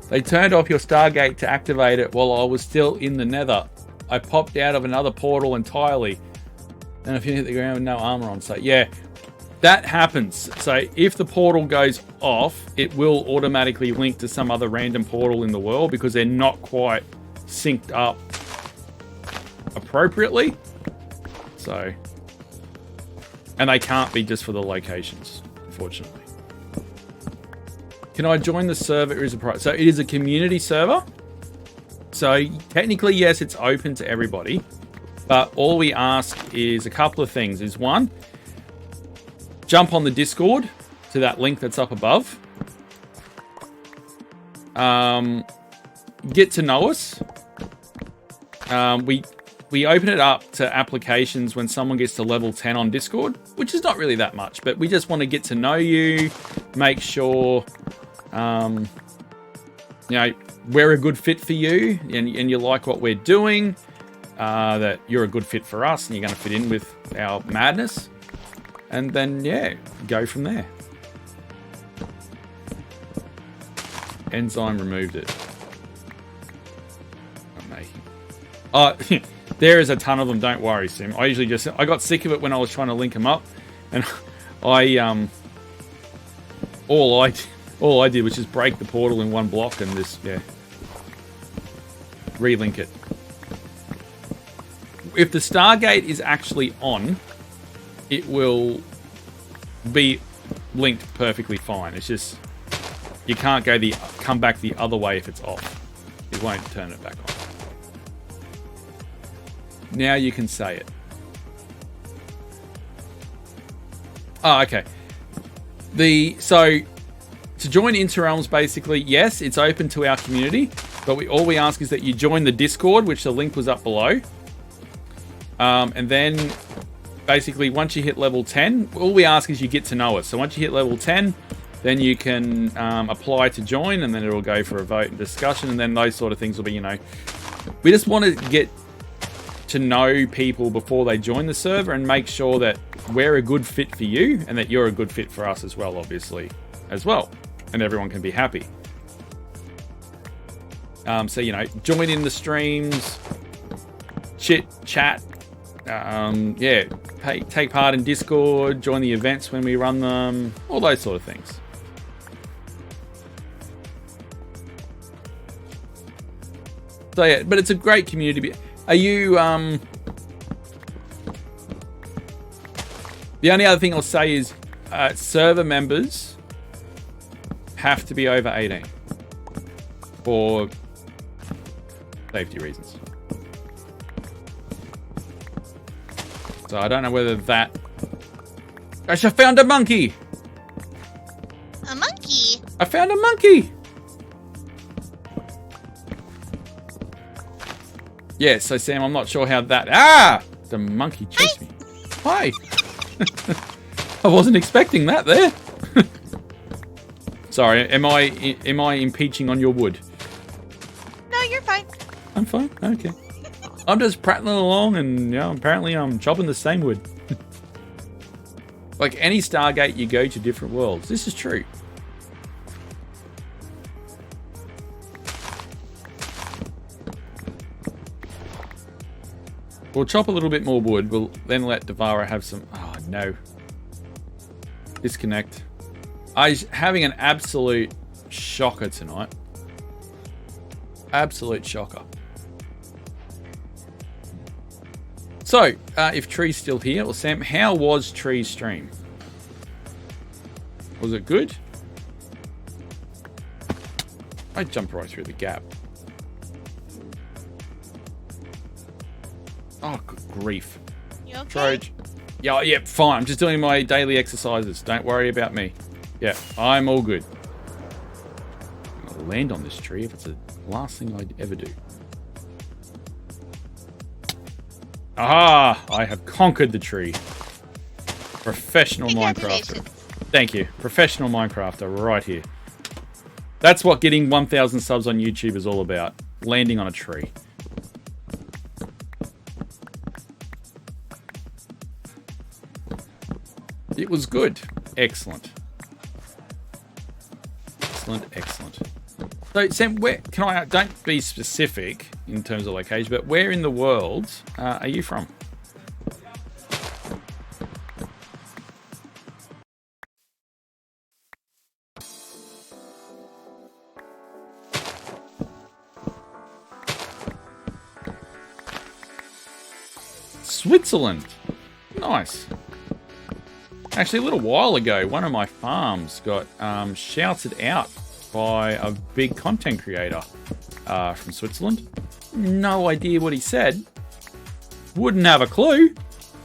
They turned off your Stargate to activate it while I was still in the Nether. I popped out of another portal entirely. And if you hit the ground with no armor on, so yeah, that happens. So if the portal goes off, it will automatically link to some other random portal in the world because they're not quite synced up appropriately. So, and they can't be just for the locations, unfortunately. Can I join the server? So it is a community server. So technically, yes, it's open to everybody. But all we ask is a couple of things. Is one, jump on the Discord to that link that's up above. Get to know us. We open it up to applications when someone gets to level 10 on Discord, which is not really that much, but we just want to get to know you, make sure, you know, we're a good fit for you and you like what we're doing, that you're a good fit for us and you're going to fit in with our madness. And then, yeah, go from there. Enzyme removed it. Oh, there is a ton of them. Don't worry, Sim. I got sick of it when I was trying to link them up, and all I did was just break the portal in one block and just relink it. If the Stargate is actually on, it will be linked perfectly fine. It's just you can't come back the other way if it's off. It won't turn it back on. Now you can say it. Oh, okay. So to join Interrealms, basically, yes, it's open to our community, but all we ask is that you join the Discord, which the link was up below. And then basically once you hit level 10, all we ask is you get to know us. So once you hit level 10, then you can apply to join, and then it'll go for a vote and discussion, and then those sort of things will be, we just want to get to know people before they join the server and make sure that we're a good fit for you and that you're a good fit for us as well, obviously, as well. And everyone can be happy. So, join in the streams, chit, chat, take part in Discord, join the events when we run them, all those sort of things. So, yeah, but it's a great community. Are you, the only other thing I'll say is server members have to be over 18 for safety reasons. So I don't know whether that... I found a monkey! A monkey? I found a monkey! Yeah, so Sam, I'm not sure how that... Ah! The monkey chased me. Hi! I wasn't expecting that there. Sorry, am I impeaching on your wood? No, you're fine. I'm fine? Okay. I'm just prattling along and, apparently I'm chopping the same wood. Like any Stargate, you go to different worlds. This is true. We'll chop a little bit more wood. We'll then let Devara have some... Oh, no. Disconnect. I'm having an absolute shocker tonight. Absolute shocker. So, if Tree's still here, or Sam, how was Tree's stream? Was it good? I jumped right through the gap. Oh, good grief. You okay? Troj. Yeah, fine. I'm just doing my daily exercises. Don't worry about me. Yeah, I'm all good. I'm gonna land on this tree if it's the last thing I'd ever do. Aha! I have conquered the tree. Professional Minecrafter. Congratulations. Thank you. Professional Minecrafter right here. That's what getting 1,000 subs on YouTube is all about. Landing on a tree. It was good. Excellent. Excellent. So, Sam, where can I? Don't be specific in terms of location, but where in the world are you from? Switzerland. Nice. Actually, a little while ago, one of my farms got shouted out by a big content creator from Switzerland. No idea what he said. Wouldn't have a clue.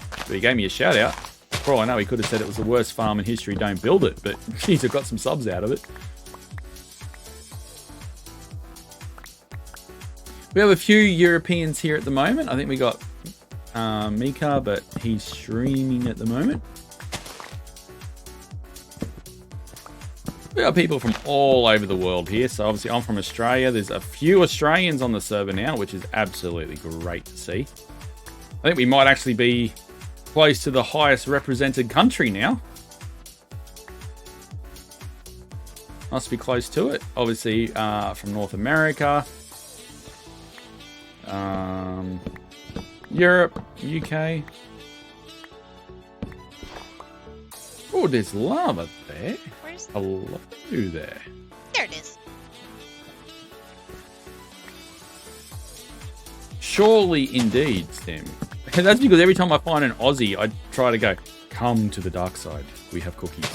But he gave me a shout out. For all I know, he could have said it was the worst farm in history, don't build it. But geez, I got some subs out of it. We have a few Europeans here at the moment. I think we got Mika, but he's streaming at the moment. We got people from all over the world here. So obviously I'm from Australia. There's a few Australians on the server now, which is absolutely great to see. I think we might actually be close to the highest represented country now. Must be close to it. Obviously from North America. Europe, UK. Oh, there's lava there. Where's... Hello there. There it is. Surely indeed, Stim. That's because every time I find an Aussie, I try to go, come to the dark side. We have cookies.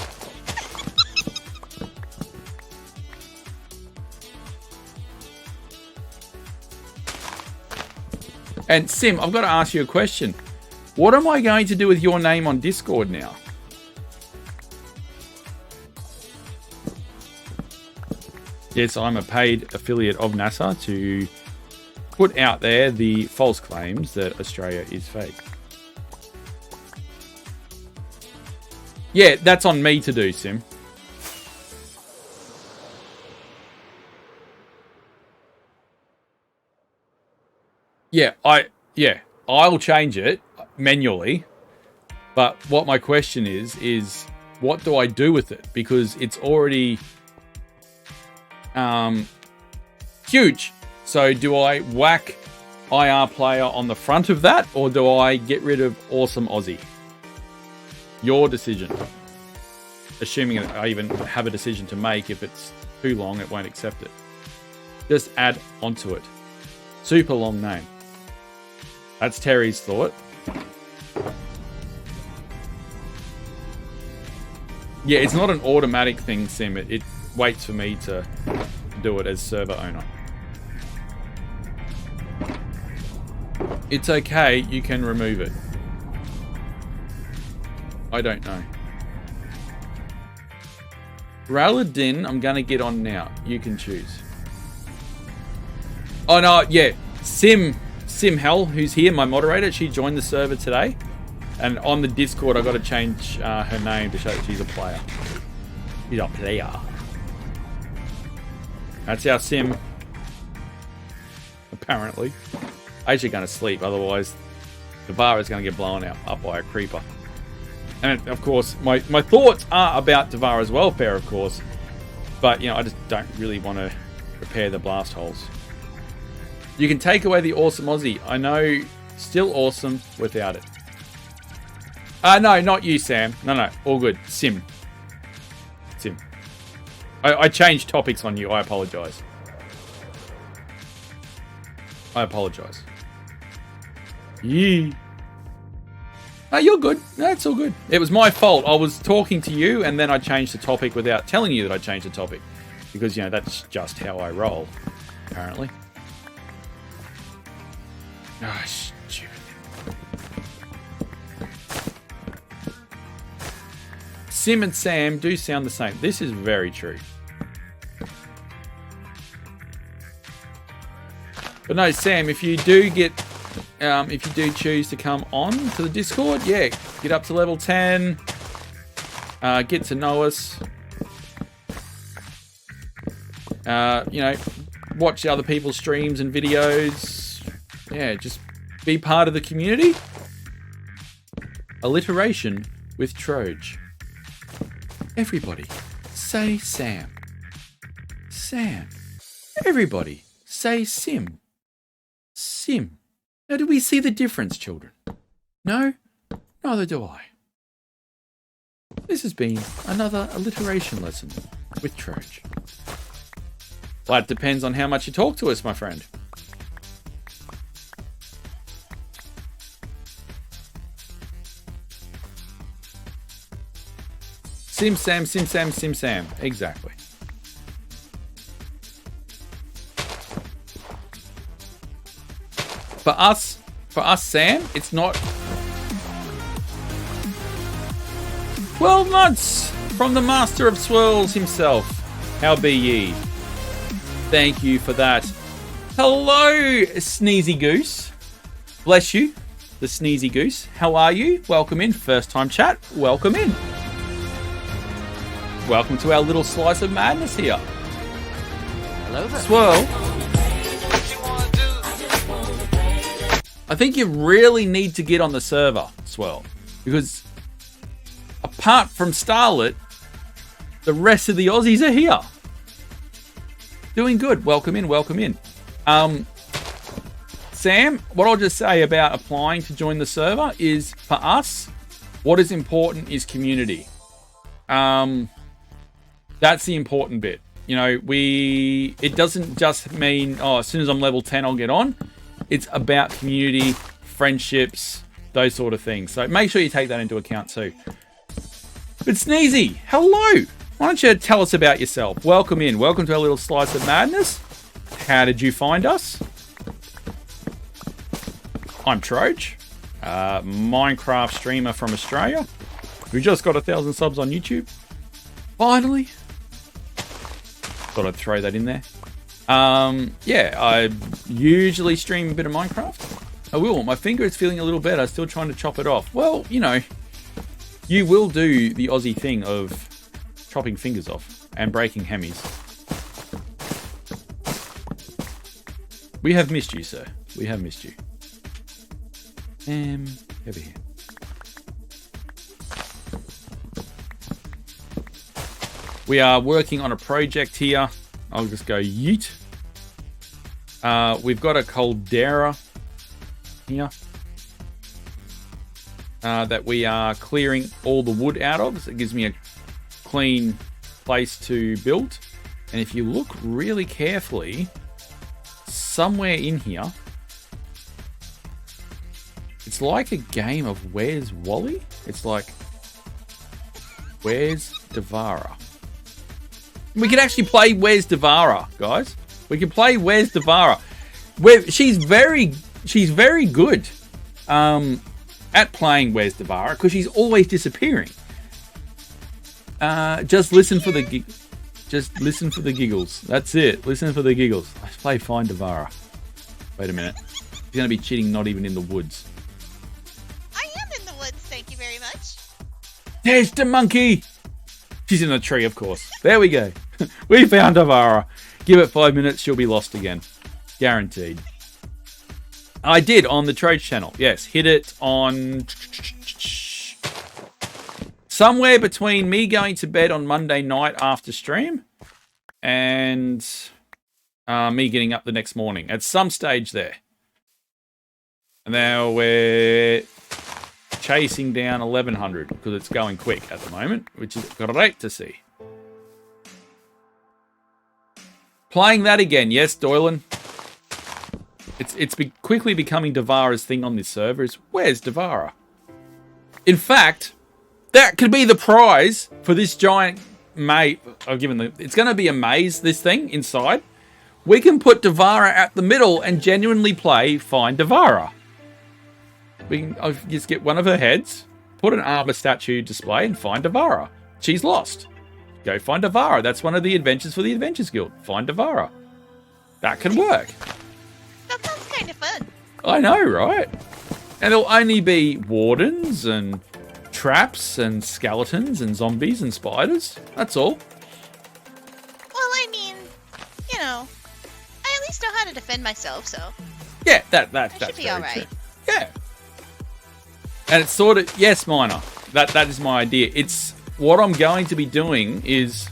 And Sim, I've got to ask you a question. What am I going to do with your name on Discord now? Yes, I'm a paid affiliate of NASA to put out there the false claims that Australia is fake. Yeah, that's on me to do, Sim. I'll change it manually. But what my question is what do I do with it? Because it's already huge. So do I whack IR player on the front of that, or do I get rid of awesome Aussie? Your decision. Assuming I even have a decision to make. If it's too long, it won't accept it. Just add onto it. Super long name. That's Terry's thought. Yeah, it's not an automatic thing, Sim. It waits for me to do it as server owner. It's okay, you can remove it. I don't know. Raladin, I'm gonna get on now. You can choose. Oh no, yeah. Sim Hell, who's here, my moderator, she joined the server today. And on the Discord, I got to change her name to show that she's a player. She's a player. That's our Sim. Apparently. I'm actually going to sleep, otherwise the bar is going to get blown up by a creeper. And of course, my thoughts are about Devara's welfare, of course. But, you know, I just don't really want to repair the blast holes. You can take away the awesome Aussie. I know, still awesome without it. No, not you, Sam. No, all good. Sim. I changed topics on you. I apologize. Yee. Oh, you're good. That's all good. It was my fault. I was talking to you, and then I changed the topic without telling you that I changed the topic. Because, you know, that's just how I roll, apparently. Oh, stupid. Sim and Sam do sound the same. This is very true. But no, Sam, if you do choose to come on to the Discord, yeah, get up to level 10, get to know us, you know, watch other people's streams and videos, yeah, just be part of the community. Alliteration with Troj. Everybody, say Sam. Sam. Everybody, say Sim. Sim. Now, do we see the difference, children? No? Neither do I. This has been another alliteration lesson with Troj. Well, it depends on how much you talk to us, my friend. Sim Sam, Sim Sam, Sim Sam. Exactly. For us, Sam, it's not 12 months from the Master of Swirls himself. How be ye? Thank you for that. Hello, Sneezy Goose. Bless you, the Sneezy Goose. How are you? Welcome in. First time chat. Welcome in. Welcome to our little slice of madness here. Hello there. Swirl. I think you really need to get on the server, Swirl, because apart from Starlet, the rest of the Aussies are here. Doing good. Welcome in, welcome in. Sam, what I'll just say about applying to join the server is, for us, what is important is community. That's the important bit. You know, it doesn't just mean, oh, as soon as I'm level 10, I'll get on. It's about community, friendships, those sort of things. So make sure you take that into account too. But Sneezy, hello. Why don't you tell us about yourself? Welcome in. Welcome to our little slice of madness. How did you find us? I'm Troj, Minecraft streamer from Australia. We just got 1,000 subs on YouTube. Finally. Thought I'd throw that in there. Yeah, I usually stream a bit of Minecraft. I will. My finger is feeling a little better. Still trying to chop it off. Well, you know, you will do the Aussie thing of chopping fingers off and breaking hemis. We have missed you, sir. We have missed you. Over here. We are working on a project here. I'll just go yeet. We've got a caldera here that we are clearing all the wood out of. So it gives me a clean place to build. And if you look really carefully, somewhere in here, it's like a game of Where's Wally? It's like, Where's Devara? We can actually play Where's Devara, guys. We can play Where's Devara. She's very good at playing Where's Devara because she's always disappearing. Just listen for the giggles. That's it. Listen for the giggles. Let's play Find Devara. Wait a minute. She's going to be cheating not even in the woods. I am in the woods, thank you very much. There's the monkey. She's in a tree, of course. There we go. We found Devara. Give it 5 minutes, she'll be lost again. Guaranteed. I did on the Troj channel. Yes, hit it on somewhere between me going to bed on Monday night after stream and me getting up the next morning. At some stage there. And now we're chasing down 1100 because it's going quick at the moment, which is great to see. Playing that again, yes, Doylan. It's quickly becoming Devara's thing on this server. Is Where's Devara? In fact, that could be the prize for this giant maze. It's going to be a maze, this thing, inside. We can put Devara at the middle and genuinely play Find Devara. We can just get one of her heads, put an Arbor statue display, and find Devara. She's lost. Go find Devara. That's one of the adventures for the Adventures Guild. Find Devara. That can work. That sounds kind of fun. I know, right? And there'll only be wardens and traps and skeletons and zombies and spiders. That's all. Well, I mean, you know, I at least know how to defend myself, so Yeah, that's should be very all right. true. Yeah. And it's sort of, yes, Miner. That is my idea. It's what I'm going to be doing is,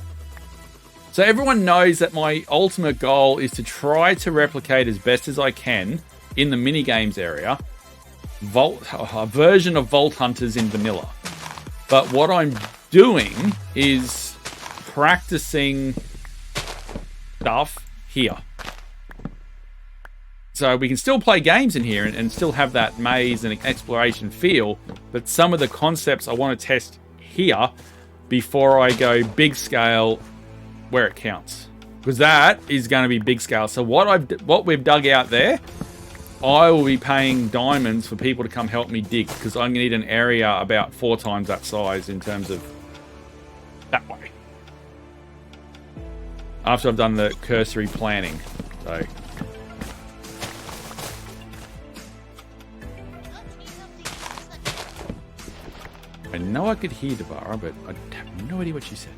so everyone knows that my ultimate goal is to try to replicate as best as I can in the minigames area a version of Vault Hunters in vanilla. But what I'm doing is practicing stuff here. So we can still play games in here and still have that maze and exploration feel, but some of the concepts I want to test here before I go big scale where it counts. Because that is going to be big scale. So what we've dug out there, I will be paying diamonds for people to come help me dig, because I'm going to need an area about 4 times that size in terms of that way. After I've done the cursory planning. So I know I could hear Devara, but I have no idea what she said.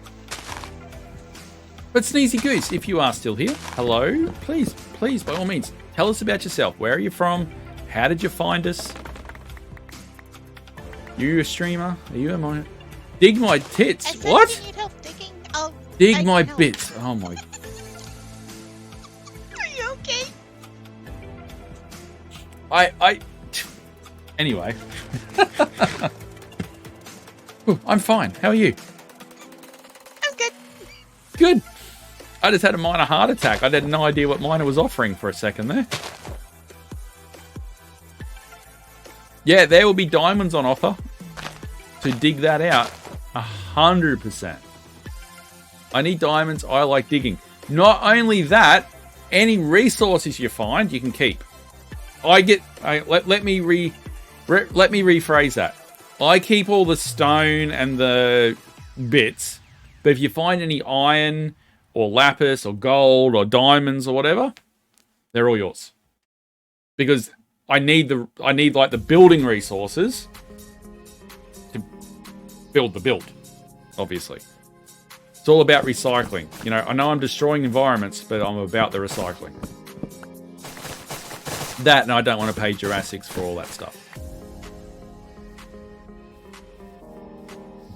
But Sneezy Goose, if you are still here, hello, please, by all means, tell us about yourself. Where are you from? How did you find us? You a streamer? Are you a miner? Dig my tits. I said What? if you need help digging, I Dig my can help. bits. Oh my. Are you okay? Anyway. Ooh, I'm fine. How are you? I'm good. Good. I just had a minor heart attack. I had no idea what Miner was offering for a second there. Yeah, there will be diamonds on offer to dig that out. 100%. I need diamonds. I like digging. Not only that, any resources you find, you can keep. Let me rephrase that. I keep all the stone and the bits, but if you find any iron or lapis or gold or diamonds or whatever, they're all yours. Because I need like the building resources to build the build, obviously. It's all about recycling. You know, I know I'm destroying environments, but I'm about the recycling. That, and I don't want to pay Jurassics for all that stuff.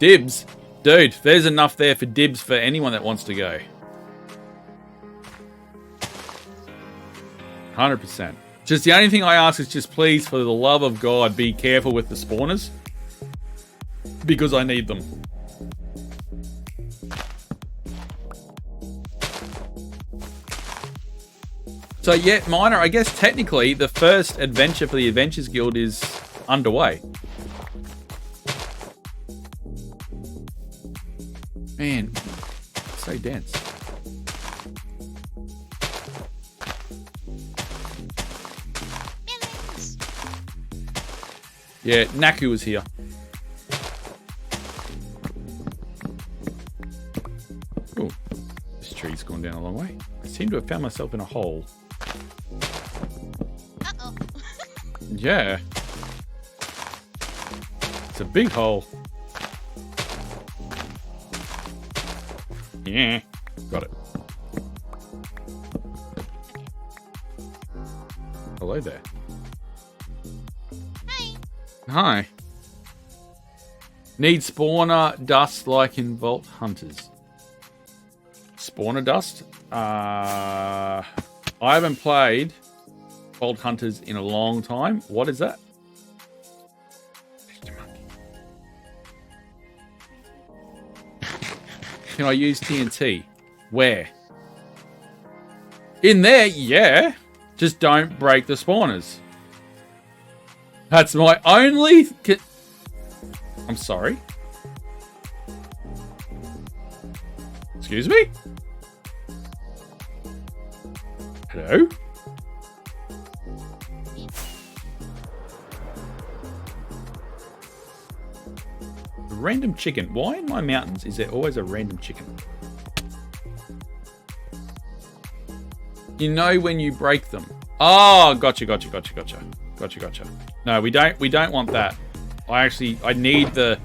Dibs. Dude, there's enough there for dibs for anyone that wants to go. 100%. Just the only thing I ask is just please, for the love of God, be careful with the spawners. Because I need them. So yeah, Miner, I guess technically the first adventure for the Adventures Guild is underway. Man, so dense. Millions. Yeah, Naku was here. Oh, this tree's gone down a long way. I seem to have found myself in a hole. Uh-oh. Yeah. It's a big hole. Yeah. Got it. Hello there. Hi. Hi. Need spawner dust like in Vault Hunters. Spawner dust? I haven't played Vault Hunters in a long time. What is that? Can I use TNT? Where? In there, yeah. Just don't break the spawners. That's my only... I'm sorry. Excuse me? Hello? A random chicken. Why in my mountains is there always a random chicken? You know when you break them. Oh, gotcha. No, we don't want that. I need the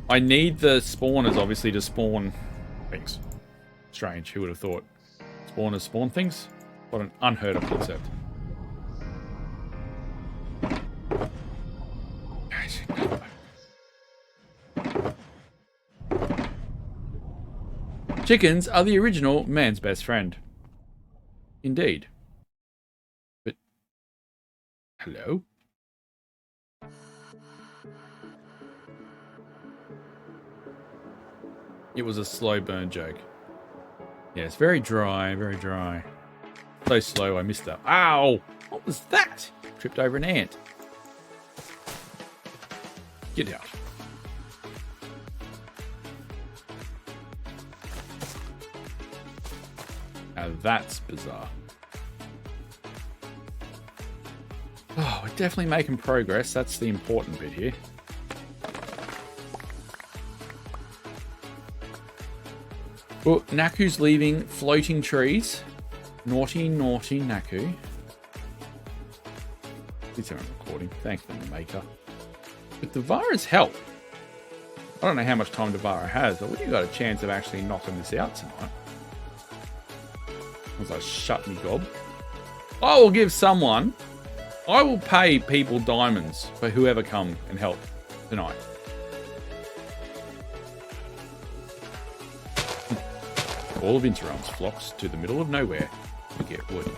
spawners obviously to spawn things. Strange, who would have thought? Spawners spawn things? What an unheard of concept. Chickens are the original man's best friend. Indeed. But hello? It was a slow burn joke. Yeah, it's very dry, very dry. So slow, I missed that. Ow! What was that? Tripped over an ant. Get out. Now that's bizarre. Oh, we're definitely making progress. That's the important bit here. Well, Naku's leaving floating trees. Naughty, naughty Naku. Please have a recording. Thank the maker. With Devara's help, I don't know how much time Devara has, but we've got a chance of actually knocking this out tonight. As I shut me gob. I will give someone... I will pay people diamonds for whoever come and help tonight. All of Interrealms flocks to the middle of nowhere to get wood.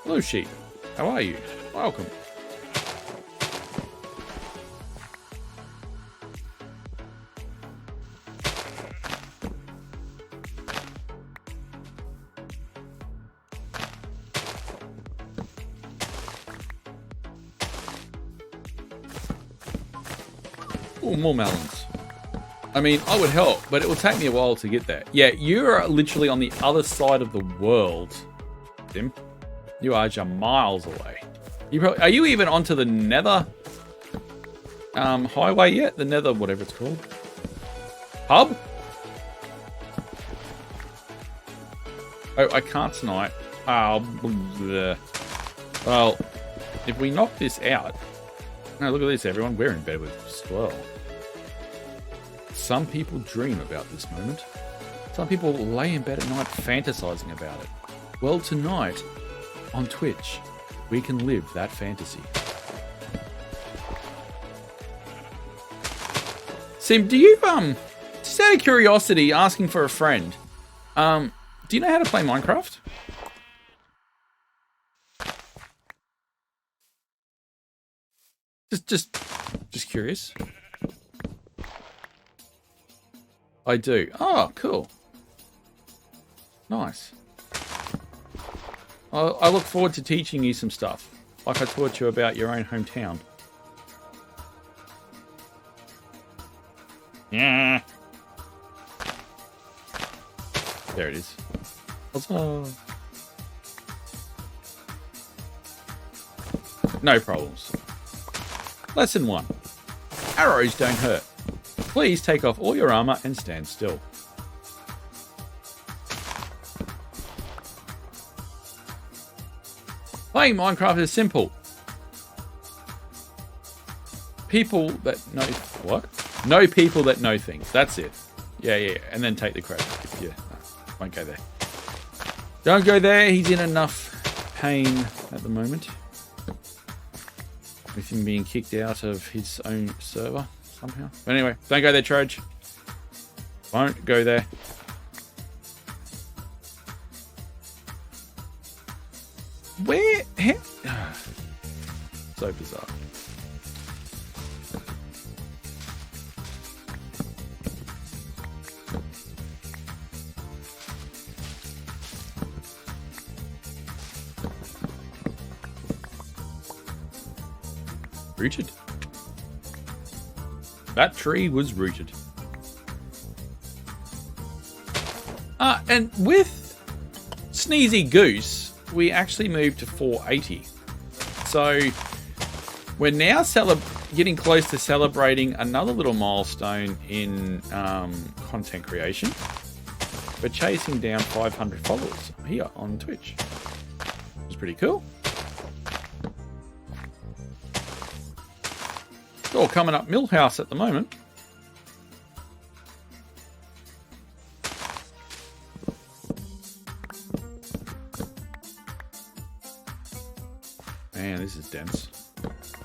Hello, sheep. How are you? Welcome. Ooh, more melons. I mean, I would help, but it will take me a while to get there. Yeah, you're literally on the other side of the world, Tim. You are just miles away. Are you even onto the Nether highway yet? The Nether, whatever it's called. Hub? Oh, I can't tonight. Oh, bleh. Well, if we knock this out... No, look at this, everyone. We're in bed with Swirl. Some people dream about this moment. Some people lay in bed at night fantasizing about it. Well, tonight, on Twitch, we can live that fantasy. Sim, do you, just out of curiosity, asking for a friend, do you know how to play Minecraft? Just curious. I do. Oh, cool. Nice. I look forward to teaching you some stuff, like I taught you about your own hometown. Yeah. There it is. Huzzah. No problems. Lesson 1. Arrows don't hurt. Please take off all your armor and stand still. Playing Minecraft is simple. People that know... What? Know people that know things. That's it. Yeah. And then take the credit. Yeah, no, won't go there. Don't go there. He's in enough pain at the moment. With him being kicked out of his own server somehow. But anyway, don't go there, Troj. Won't go there. Where? So bizarre. Rooted. That tree was rooted. And with Sneezy Goose, we actually moved to 480. So we're now getting close to celebrating another little milestone in content creation. We're chasing down 500 followers here on Twitch. It's pretty cool. It's all coming up Millhouse at the moment. Man, this is dense.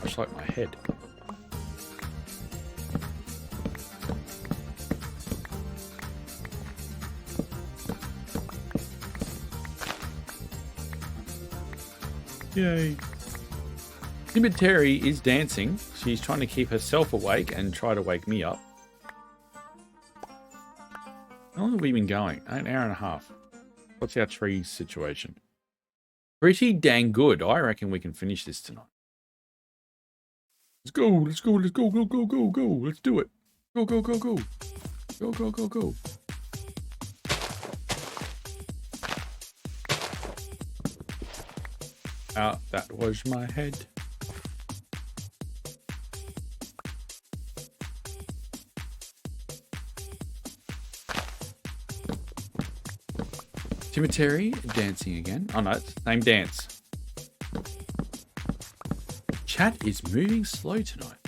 Much like my head. Yay. Timotary is dancing. She's trying to keep herself awake and try to wake me up. How long have we been going? An hour and a half. What's our tree situation? Pretty dang good. I reckon we can finish this tonight. Let's go, let's go, let's go, go, go, go, go. Let's do it. Go, go, go, go. Go, go, go, go. That was my head. Timotary dancing again. Oh no, it's same dance. Chat is moving slow tonight.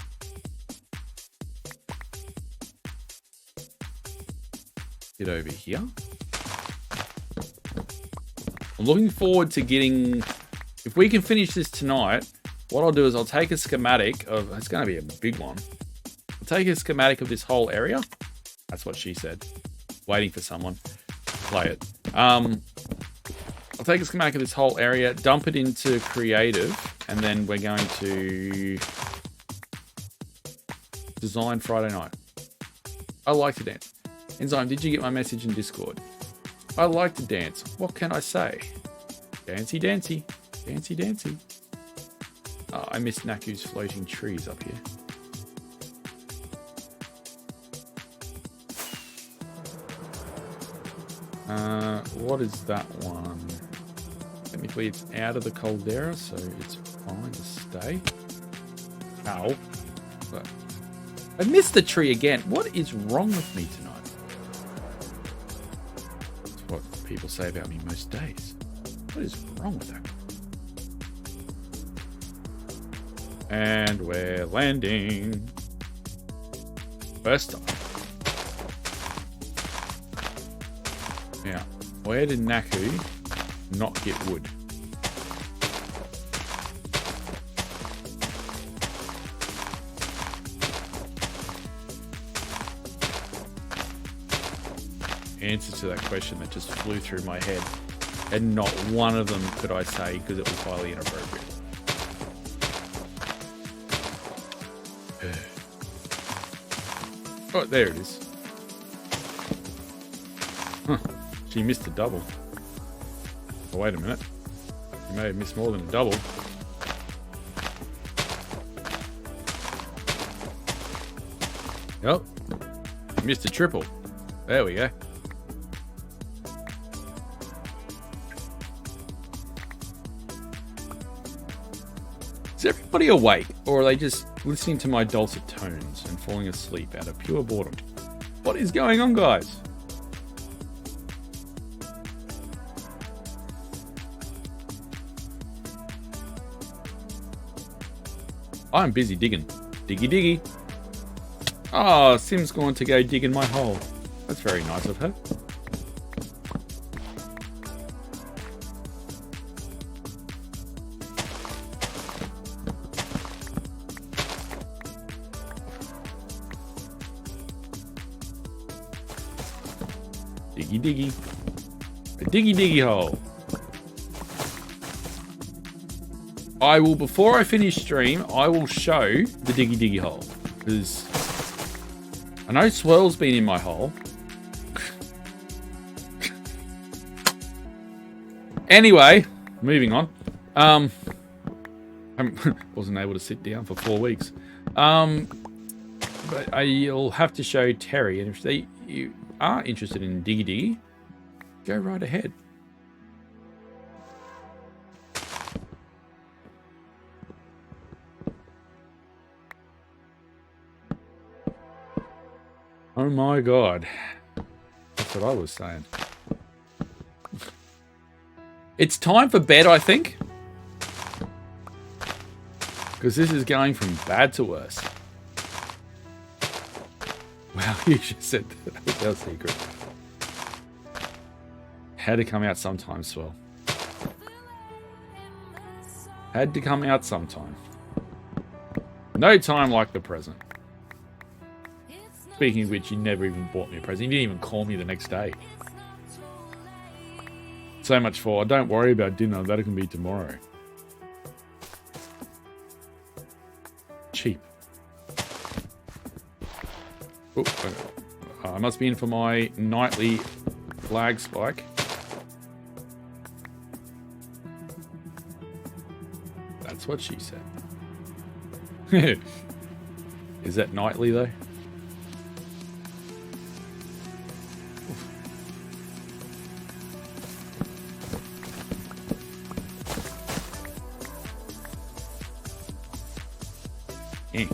Get over here. I'm looking forward to getting... If we can finish this tonight, what I'll do is I'll take a schematic of... It's going to be a big one. I'll take a schematic of this whole area. That's what she said. Waiting for someone to play it. I'll take a schematic of this whole area, dump it into creative, and then we're going to design Friday night. I like to dance. Enzyme, did you get my message in Discord? I like to dance. What can I say? Dancy, dancy. Dancy, dancy. Oh, I miss Naku's floating trees up here. What is that one? Technically, it's out of the caldera, so it's fine to stay. Ow. But I missed the tree again. What is wrong with me tonight? That's what people say about me most days. What is wrong with that? And we're landing. First time. Now, where did Naku not get wood? Answer to that question that just flew through my head, and not one of them could I say because it was highly inappropriate. Oh, there it is. Huh. She missed a double. Oh, wait a minute. You may have missed more than a double. Oh, you missed a triple. There we go. Is everybody awake, or are they just listening to my dulcet tones and falling asleep out of pure boredom? What is going on, guys? I'm busy digging. Diggy diggy. Oh, Sim's going to go dig in my hole. That's very nice of her. Diggy diggy. A diggy diggy hole. I will, before I finish stream, I will show the diggy diggy hole. Because I know Swirl's been in my hole. Anyway, moving on. I wasn't able to sit down for 4 weeks. But you'll have to show Terry, and if you are interested in Diggy Diggy, go right ahead. Oh my god. That's what I was saying. It's time for bed, I think. Because this is going from bad to worse. Wow, you just said that was our secret. Had to come out sometime, Swell. Had to come out sometime. No time like the present. Speaking of which, you never even bought me a present. You didn't even call me the next day. So much for, don't worry about dinner, that can be tomorrow. Cheap. Oh, I must be in for my nightly flag spike. That's what she said. Is that nightly though? Eh.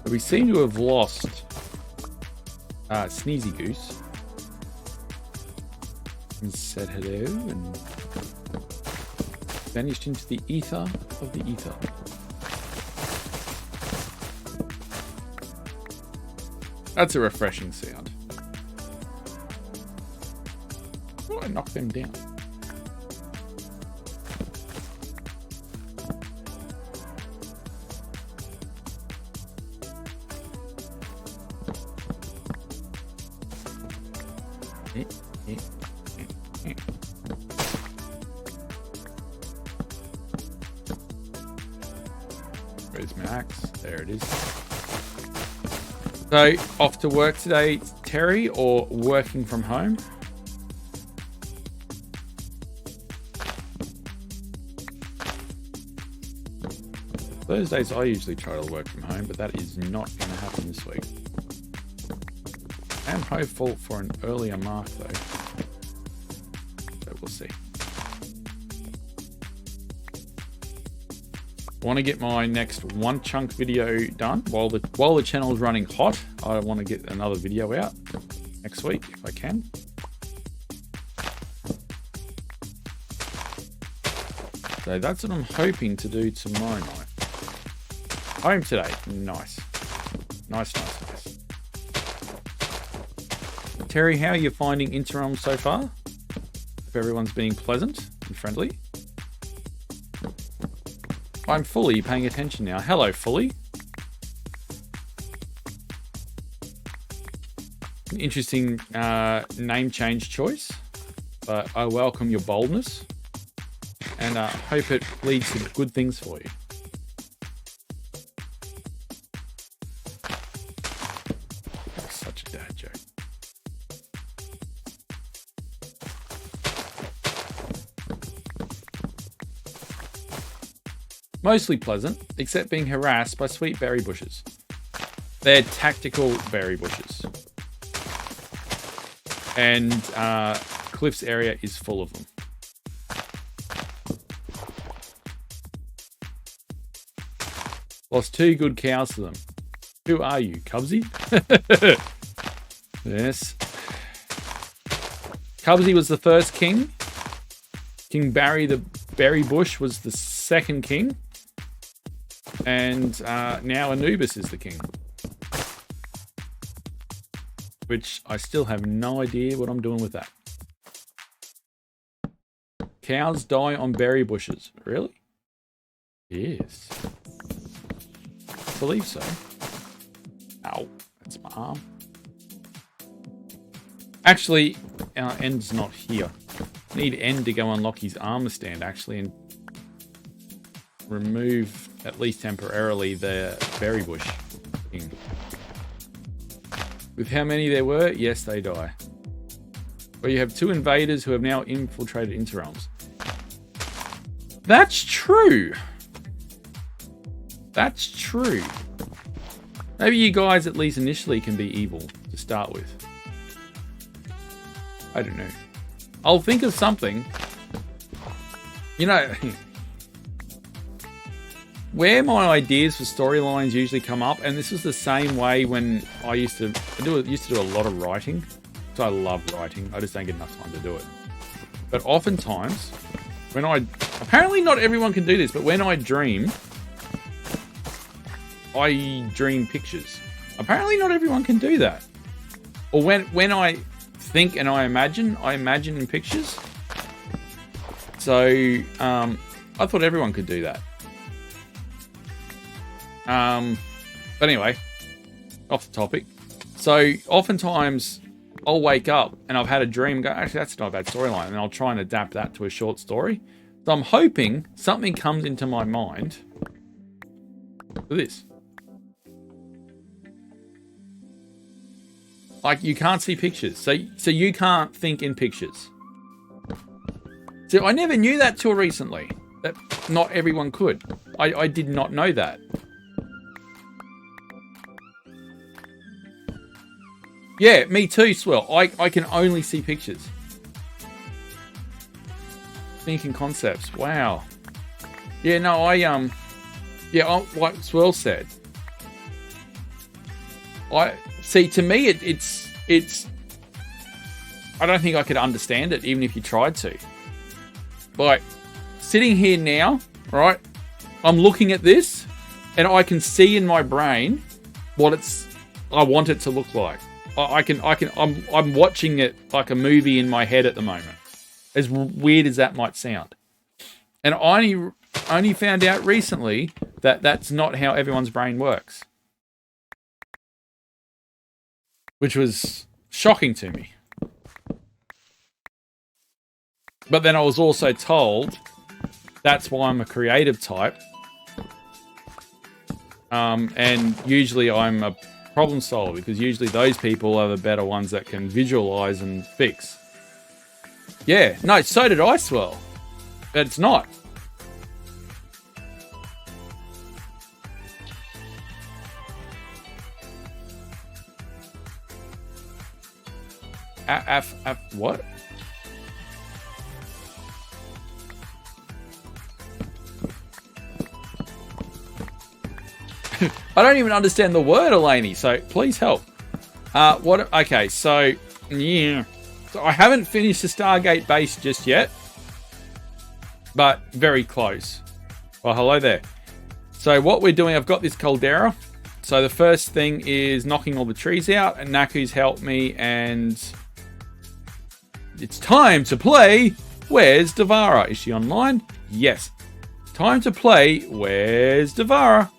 We seem to have lost Sneezy Goose. And said hello and vanished into the ether of the ether. That's a refreshing sound. Oh, I knocked them down. Where's my axe? There it is. So, off to work today, Terry, or working from home? Thursdays I usually try to work from home, but that is not going to happen this week. I am hopeful for an earlier mark though. So we'll see. I want to get my next one chunk video done while the channel is running hot. I want to get another video out next week if I can. So that's what I'm hoping to do tomorrow night. Home today. Nice. Nice. Terry, how are you finding Interim so far? Hope everyone's being pleasant and friendly. I'm fully paying attention now. Hello, Fully. An interesting name change choice, but I welcome your boldness and hope it leads to good things for you. That's such a dad joke. Mostly pleasant, except being harassed by sweet berry bushes. They're tactical berry bushes. And Cliff's area is full of them. Lost 2 good cows to them. Who are you, Cubsy? Yes. Cubsy was the first king. King Barry the Berry Bush was the second king. And now Anubis is the king. Which I still have no idea what I'm doing with that. Cows die on berry bushes. Really? Yes. I believe so. Ow. That's my arm. Actually, our End's not here. Need End to go unlock his armor stand, actually, and remove, at least temporarily, the berry bush thing. With how many there were, yes, they die. where you have 2 invaders who have now infiltrated Interrealms. That's true. That's true. Maybe you guys, at least initially, can be evil to start with. I don't know. I'll think of something. You know, where my ideas for storylines usually come up, and this was the same way when I used to do a lot of writing. So I love writing. I just don't get enough time to do it. But oftentimes, apparently not everyone can do this, but when I dream pictures. Apparently not everyone can do that. Or when I think and I imagine in pictures. So I thought everyone could do that. But anyway, off the topic. So oftentimes I'll wake up and I've had a dream and go, actually that's not a bad storyline, and I'll try and adapt that to a short story. So I'm hoping something comes into my mind for this. Like, you can't see pictures, so you can't think in pictures. So I never knew that till recently, that not everyone could. I did not know that. Yeah, me too, Swell. I can only see pictures. Thinking concepts. Wow. Yeah, no, like Swell said. To me, it's. I don't think I could understand it, even if you tried to. Like, sitting here now, right? I'm looking at this, and I can see in my brain what I want it to look like. I'm watching it like a movie in my head at the moment. As weird as that might sound. And I only found out recently that that's not how everyone's brain works. Which was shocking to me. But then I was also told that's why I'm a creative type. And usually I'm a problem solver, because usually those people are the better ones that can visualize and fix. Yeah, no, so did I, Swell. But it's not. What? I don't even understand the word, Elaney, so please help. What? Okay, so, yeah. So I haven't finished the Stargate base just yet, but very close. Well, hello there. So what we're doing, I've got this caldera. So the first thing is knocking all the trees out, and Naku's helped me, and it's time to play Where's Devara? Is she online? Yes. Time to play Where's Devara?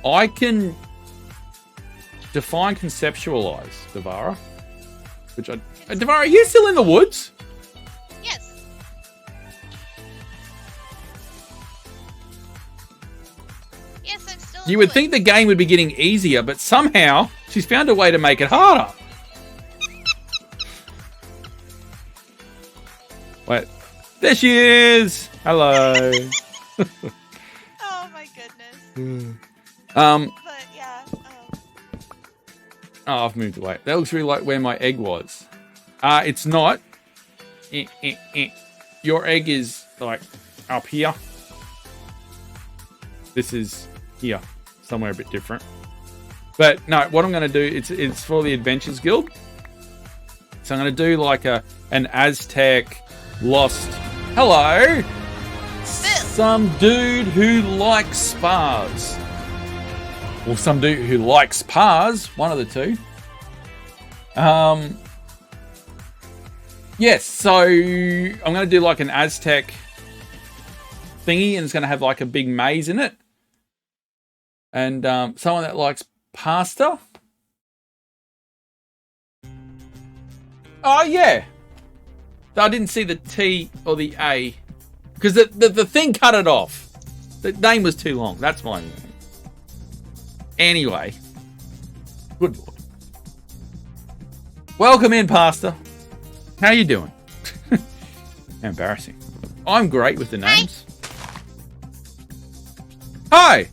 I can define conceptualize Devara. Devara, are you still in the woods? Yes. Yes, I'm still. You would think the game would be getting easier, but somehow she's found a way to make it harder. Wait, there she is. Hello. Oh my goodness. But yeah. Oh, I've moved away. That looks really like where my egg was. It's not. Your egg is like up here. This is here, somewhere a bit different. But no, what I'm going to do, it's for the Adventures Guild. So I'm going to do like an Aztec lost. Hello. Some dude who likes spas. Or some dude who likes Pars, one of the two. Yes, so I'm going to do like an Aztec thingy, and it's going to have like a big maze in it. And someone that likes pasta. Oh, yeah. I didn't see the T or the A. Because the thing cut it off. The name was too long. That's my... Anyway. Good Lord. Welcome in, Pastor. How you doing? Embarrassing. I'm great with the names. Hi!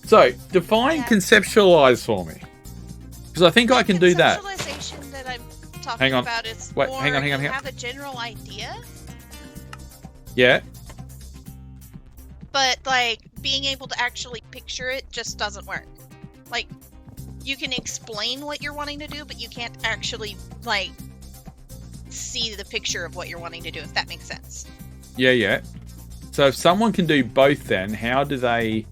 So, define conceptualize for me. Because I think I can do that. Conceptualization that I'm talking Hang on. about is Wait, more hang on. you have a general idea, Yeah. but like being able to actually picture it just doesn't work. Like, you can explain what you're wanting to do, but you can't actually like see the picture of what you're wanting to do, if that makes sense. Yeah. So if someone can do both, then how does that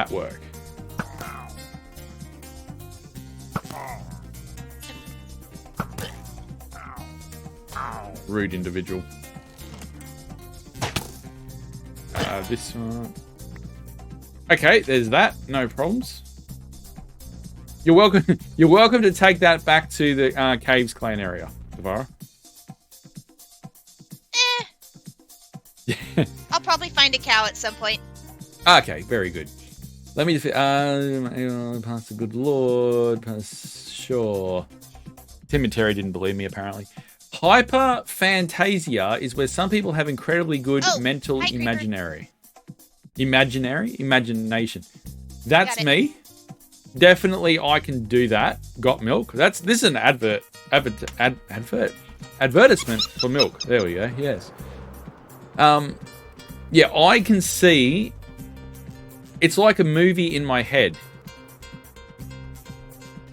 work? Rude individual. This one. Okay, there's that. No problems. You're welcome. You're welcome to take that back to the Caves Clan area, Devara. I'll probably find a cow at some point. Okay, very good. Let me just... past the good Lord. Sure. Tim and Terry didn't believe me, apparently. Hyperphantasia is where some people have incredibly good mental imagination. That's me. Definitely, I can do that. Got milk. This is an advertisement for milk. There we go. Yes. Yeah, I can see. It's like a movie in my head.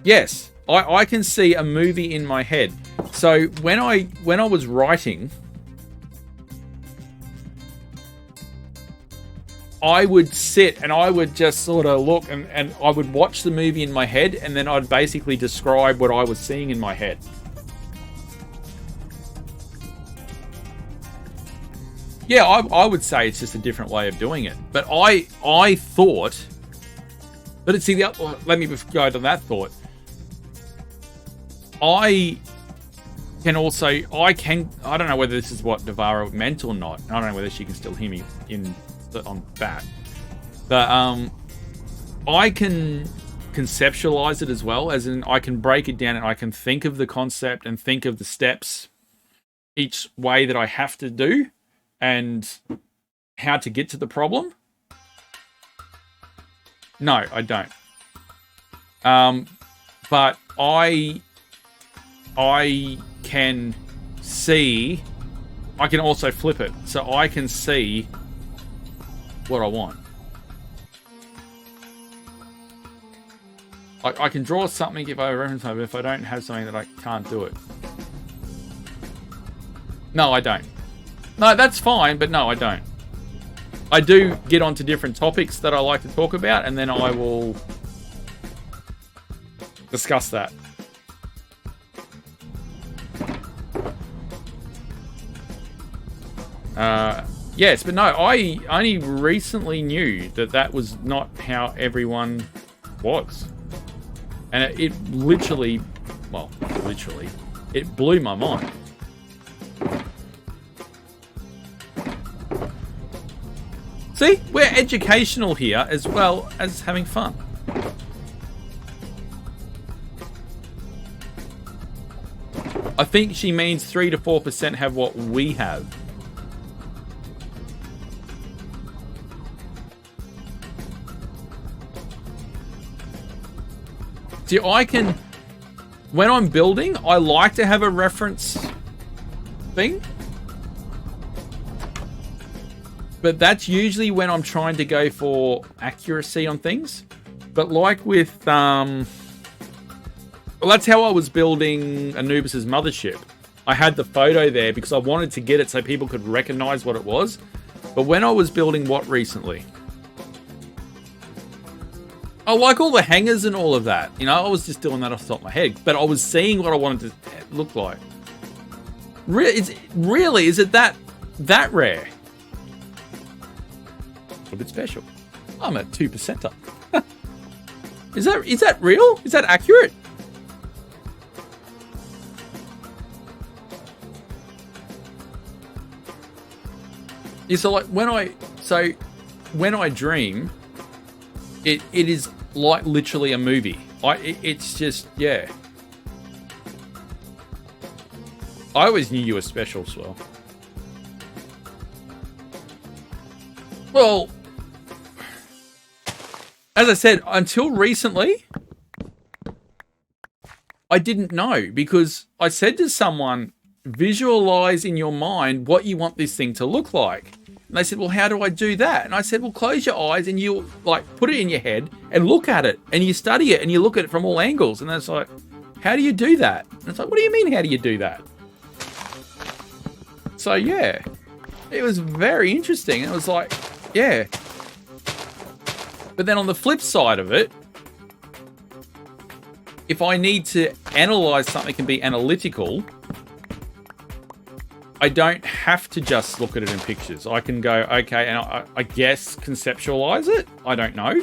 Yes, I can see a movie in my head. So when I was writing, I would sit and I would just sort of look and I would watch the movie in my head, and then I'd basically describe what I was seeing in my head. Yeah, I would say it's just a different way of doing it. But I thought... But it's let me go to that thought. I don't know whether this is what Devara meant or not. I don't know whether she can still hear me on that. But I can conceptualize it as well, as in I can break it down and I can think of the concept and think of the steps each way that I have to do and how to get to the problem. No, I don't. But I can see, I can also flip it. So I can see what I want. I can draw something if I reference it, but if I don't have something that I can't do it. No, I don't. No, that's fine, but no, I don't. I do get onto different topics that I like to talk about, and then I will discuss that. Yes, but no, I only recently knew that was not how everyone was. And it literally, it blew my mind. See, we're educational here as well as having fun. I think she means 3 to 4% have what we have. See, when I'm building, I like to have a reference thing. But that's usually when I'm trying to go for accuracy on things. But like with, well, that's how I was building Anubis's mothership. I had the photo there because I wanted to get it so people could recognize what it was. But when I was building what recently? I like all the hangers and all of that. You know, I was just doing that off the top of my head. But I was seeing what I wanted to look like. Really, is it that rare? A bit special. I'm a 2%er. Is that real? Is that accurate? Yeah, so like when I dream, it is like literally a movie. It's just, yeah. I always knew you were special, Swell. Well, as I said, until recently, I didn't know, because I said to someone, visualize in your mind what you want this thing to look like. And they said, well, how do I do that? And I said, well, close your eyes and you like put it in your head and look at it and you study it and you look at it from all angles. And it's like, how do you do that? And it's like, what do you mean, how do you do that? So yeah, it was very interesting. It was like, yeah. But then on the flip side of it, if I need to analyze something and be analytical, I don't have to just look at it in pictures. I can go, okay, and I guess conceptualize it. I don't know.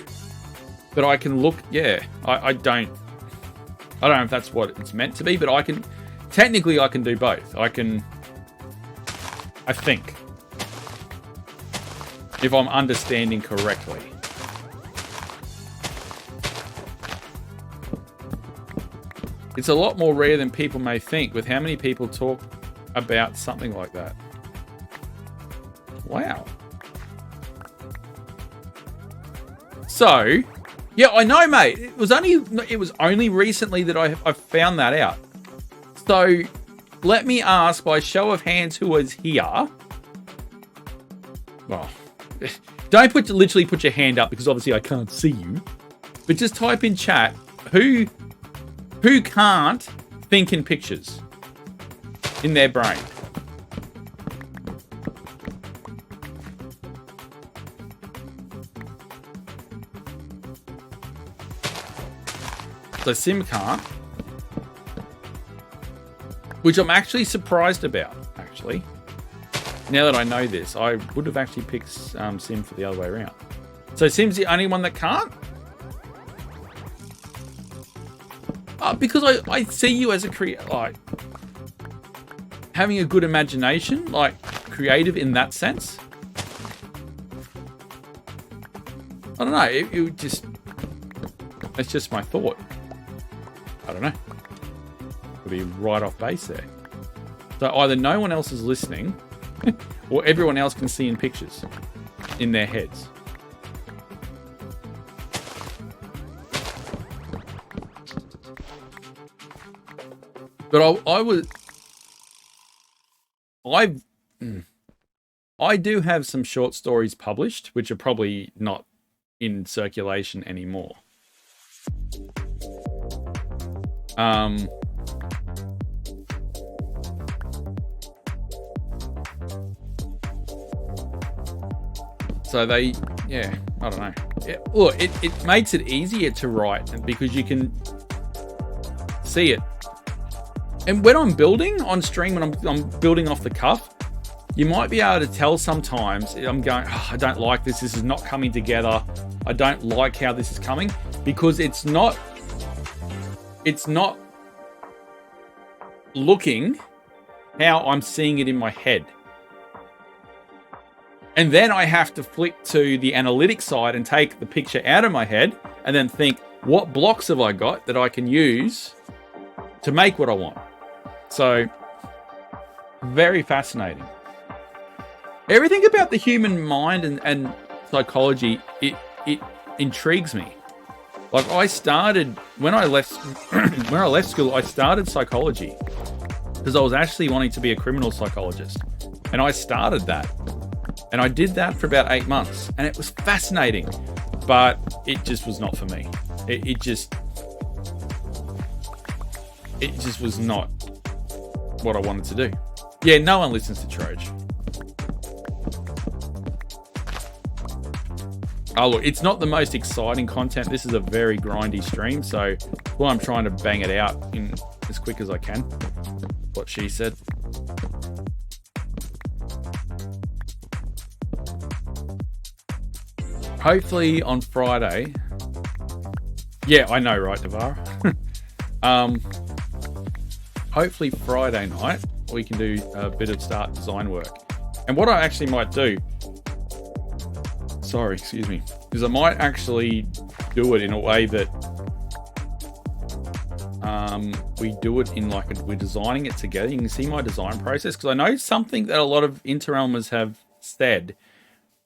But I can look, yeah, I don't know if that's what it's meant to be, but I can do both. I think. If I'm understanding correctly. It's a lot more rare than people may think, with how many people talk about something like that. Wow. So, yeah, I know, mate. It was only recently that I found that out. So, let me ask by show of hands who was here. Well, don't literally put your hand up because obviously I can't see you. But just type in chat who can't think in pictures in their brain. So Sim can't. Which I'm actually surprised about, actually. Now that I know this, I would have actually picked Sim for the other way around. So Sim's the only one that can't? Because I see you as a creator, like, having a good imagination, like, creative in that sense. I don't know, it would just, that's just my thought. I don't know. Could be right off base there. So either no one else is listening, or everyone else can see in pictures in their heads. But I do have some short stories published, which are probably not in circulation anymore. So they, yeah, I don't know. Yeah, look, it makes it easier to write because you can see it. And when I'm building on stream, when I'm building off the cuff, you might be able to tell sometimes I'm going, oh, I don't like this. This is not coming together. I don't like how this is coming because it's not looking how I'm seeing it in my head. And then I have to flick to the analytic side and take the picture out of my head and then think, what blocks have I got that I can use to make what I want? So, very fascinating. Everything about the human mind and psychology, it intrigues me. Like I started, when I left school, I started psychology because I was actually wanting to be a criminal psychologist. And I started that. And I did that for about 8 months. And it was fascinating, but it just was not for me. It just was not what I wanted to do. Yeah, no one listens to Troj. Oh, look, it's not the most exciting content. This is a very grindy stream, so I'm trying to bang it out in as quick as I can. What she said. Hopefully on Friday, Yeah, I know, right, Devara? Hopefully Friday night we can do a bit of start design work. And what I actually might do, sorry, excuse me, is I might actually do it in a way that we do it in we're designing it together. You can see my design process, because I know something that a lot of Interrealmers have said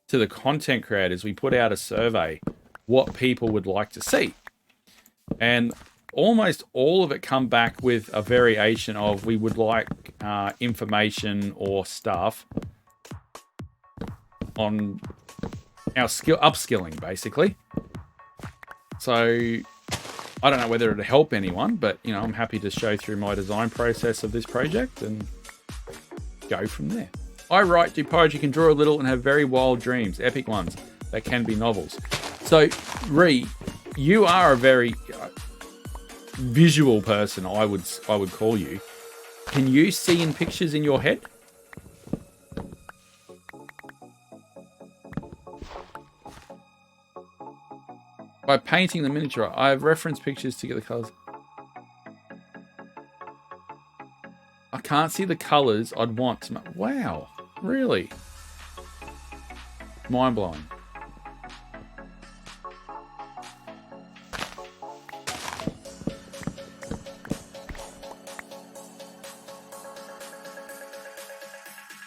to the content creators. We put out a survey what people would like to see, and almost all of it come back with a variation of we would like information or stuff on our upskilling, basically. So I don't know whether it'll help anyone, but I'm happy to show through my design process of this project and go from there. I write, do poetry, can draw a little, and have very wild dreams, epic ones that can be novels. So, Ree, you are a very visual person, I would call you. Can you see in pictures in your head? By painting the miniature, I have reference pictures to get the colours. I can't see the colours I'd want to. Wow, really? Mind blowing.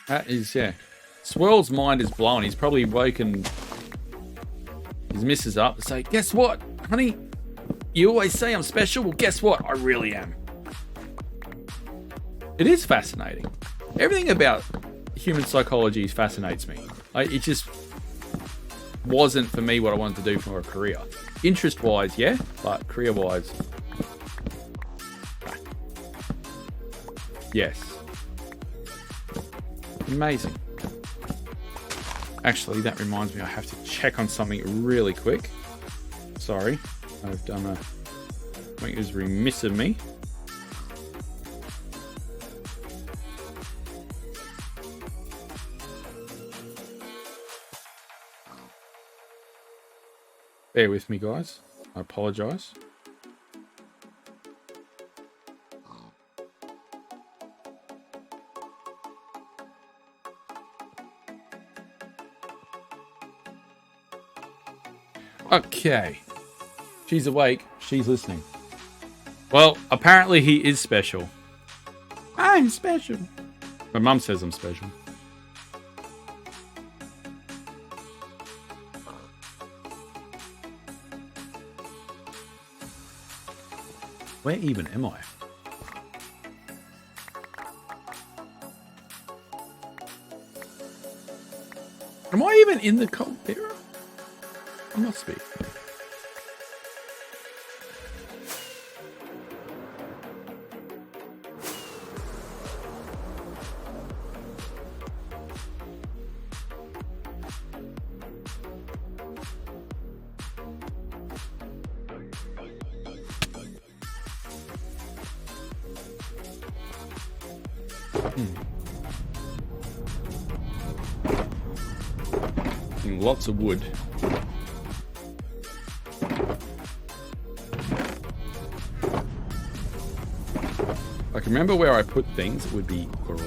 That is, yeah. Swirl's mind is blown. He's probably woken his missus up to say, guess what, honey? You always say I'm special. Well, guess what? I really am. It is fascinating. Everything about human psychology fascinates me. It just wasn't for me what I wanted to do for a career. Interest-wise, yeah, but career-wise, yes. Amazing. Actually, that reminds me, I have to check on something really quick. Sorry, I've done a... I think it was remiss of me. Bear with me, guys. I apologise. Okay. She's awake. She's listening. Well, apparently he is special. I'm special. My mum says I'm special. Where even am I? Am I even in the cold era? I must be. Lots of wood. If I can remember where I put things, it would be great.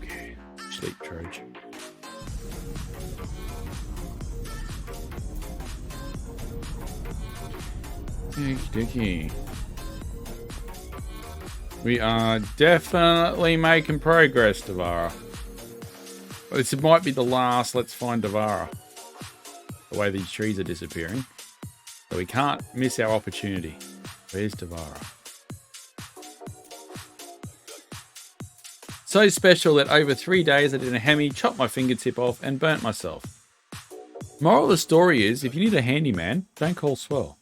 Okay, sleep Trojan. Okie-dokie. We are definitely making progress, Devara. This might be the last Let's Find Devara. The way these trees are disappearing. So we can't miss our opportunity. Where's Devara? So special that over 3 days I did a hemi, chopped my fingertip off, and burnt myself. Moral of the story is, if you need a handyman, don't call Swirl.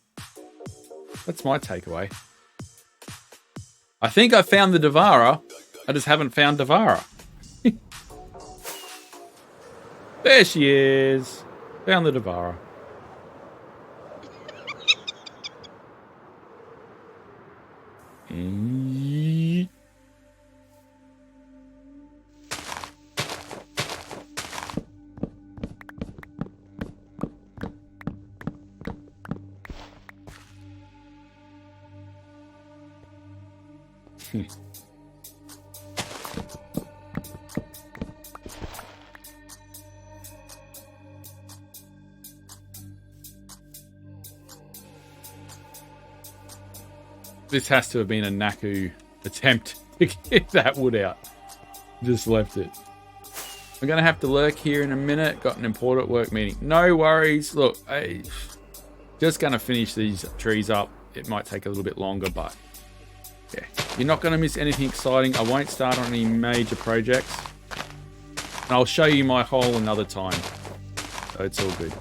That's my takeaway. I think I found the Devara. I just haven't found Devara. There she is. Found the Devara. This has to have been a Naku attempt to get that wood out. Just left it. I'm going to have to lurk here in a minute. Got an important work meeting. No worries. Look, just going to finish these trees up. It might take a little bit longer, but yeah. You're not going to miss anything exciting. I won't start on any major projects. And I'll show you my hole another time. So it's all good.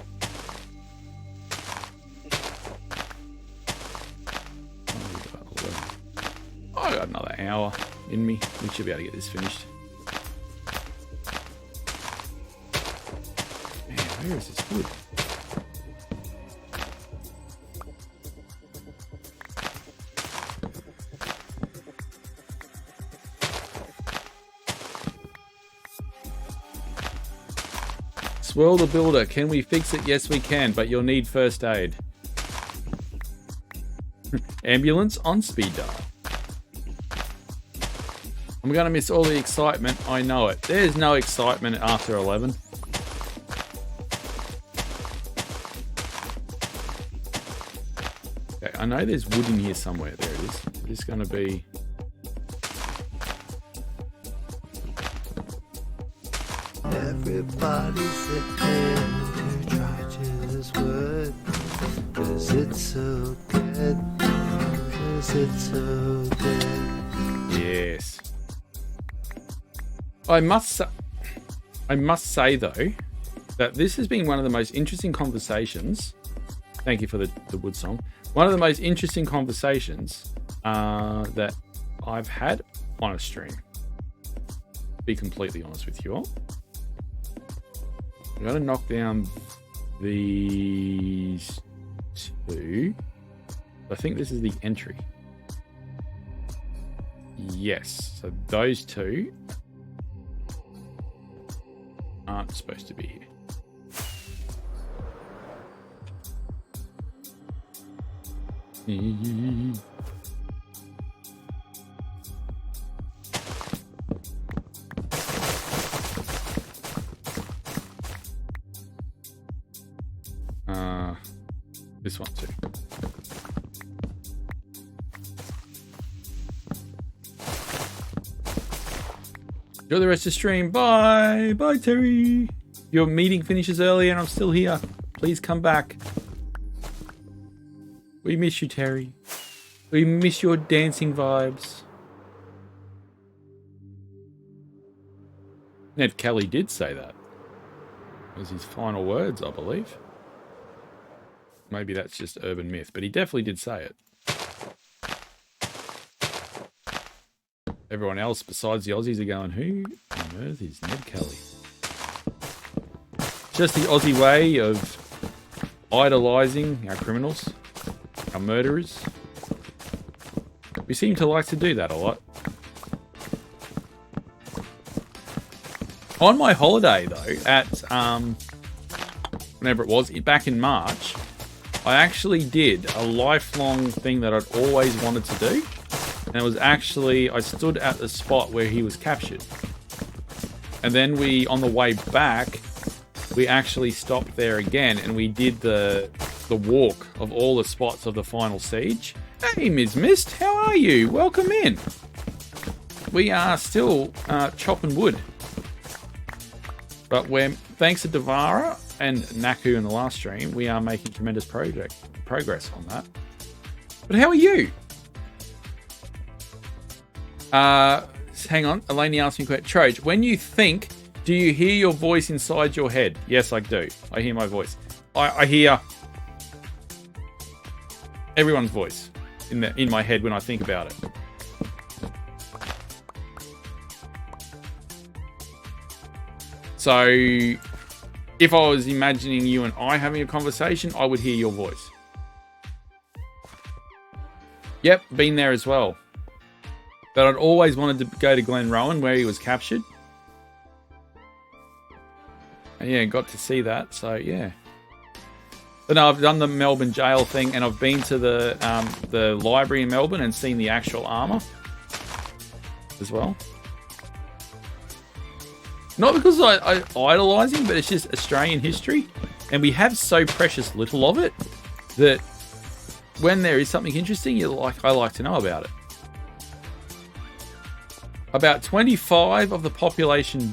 I got another hour in me. We should be able to get this finished. Man, where is this wood? Swirl the builder. Can we fix it? Yes, we can, but you'll need first aid. Ambulance on speed dial. I'm going to miss all the excitement. I know it. There's no excitement after 11. Okay, I know there's wood in here somewhere. There it is. It's going to be... Everybody's saying to try this word, 'cause it's so good, 'cause it's so good. Yes. I must say though, that this has been one of the most interesting conversations. Thank you for the wood song. One of the most interesting conversations that I've had on a stream. To be completely honest with you all. I'm going to knock down these two. I think this is the entry. Yes, so those two aren't supposed to be here. This one too. Enjoy the rest of the stream. Bye. Bye, Terry. Your meeting finishes early and I'm still here. Please come back. We miss you, Terry. We miss your dancing vibes. Ned Kelly did say that. It was his final words, I believe. Maybe that's just urban myth, but he definitely did say it. Everyone else besides the Aussies are going, who on earth is Ned Kelly? Just the Aussie way of idolising our criminals, our murderers. We seem to like to do that a lot. On my holiday, though, at whenever it was, back in March, I actually did a lifelong thing that I'd always wanted to do. And it was actually, I stood at the spot where he was captured. And then on the way back, we actually stopped there again and we did the walk of all the spots of the final siege. Hey, Ms. Mist, how are you? Welcome in. We are still chopping wood. But thanks to Devara and Naku in the last stream, we are making tremendous progress on that. But how are you? Hang on. Eleni asked me a question. Troj, when you think, do you hear your voice inside your head? Yes, I do. I hear my voice. I hear everyone's voice in my head when I think about it. So, if I was imagining you and I having a conversation, I would hear your voice. Yep, been there as well. But I'd always wanted to go to Glenrowan where he was captured. And yeah, got to see that, so yeah. But no, I've done the Melbourne jail thing and I've been to the library in Melbourne and seen the actual armour. as well. Not because I idolise him, but it's just Australian history. And we have so precious little of it that when there is something interesting, I like to know about it. About 25% of the population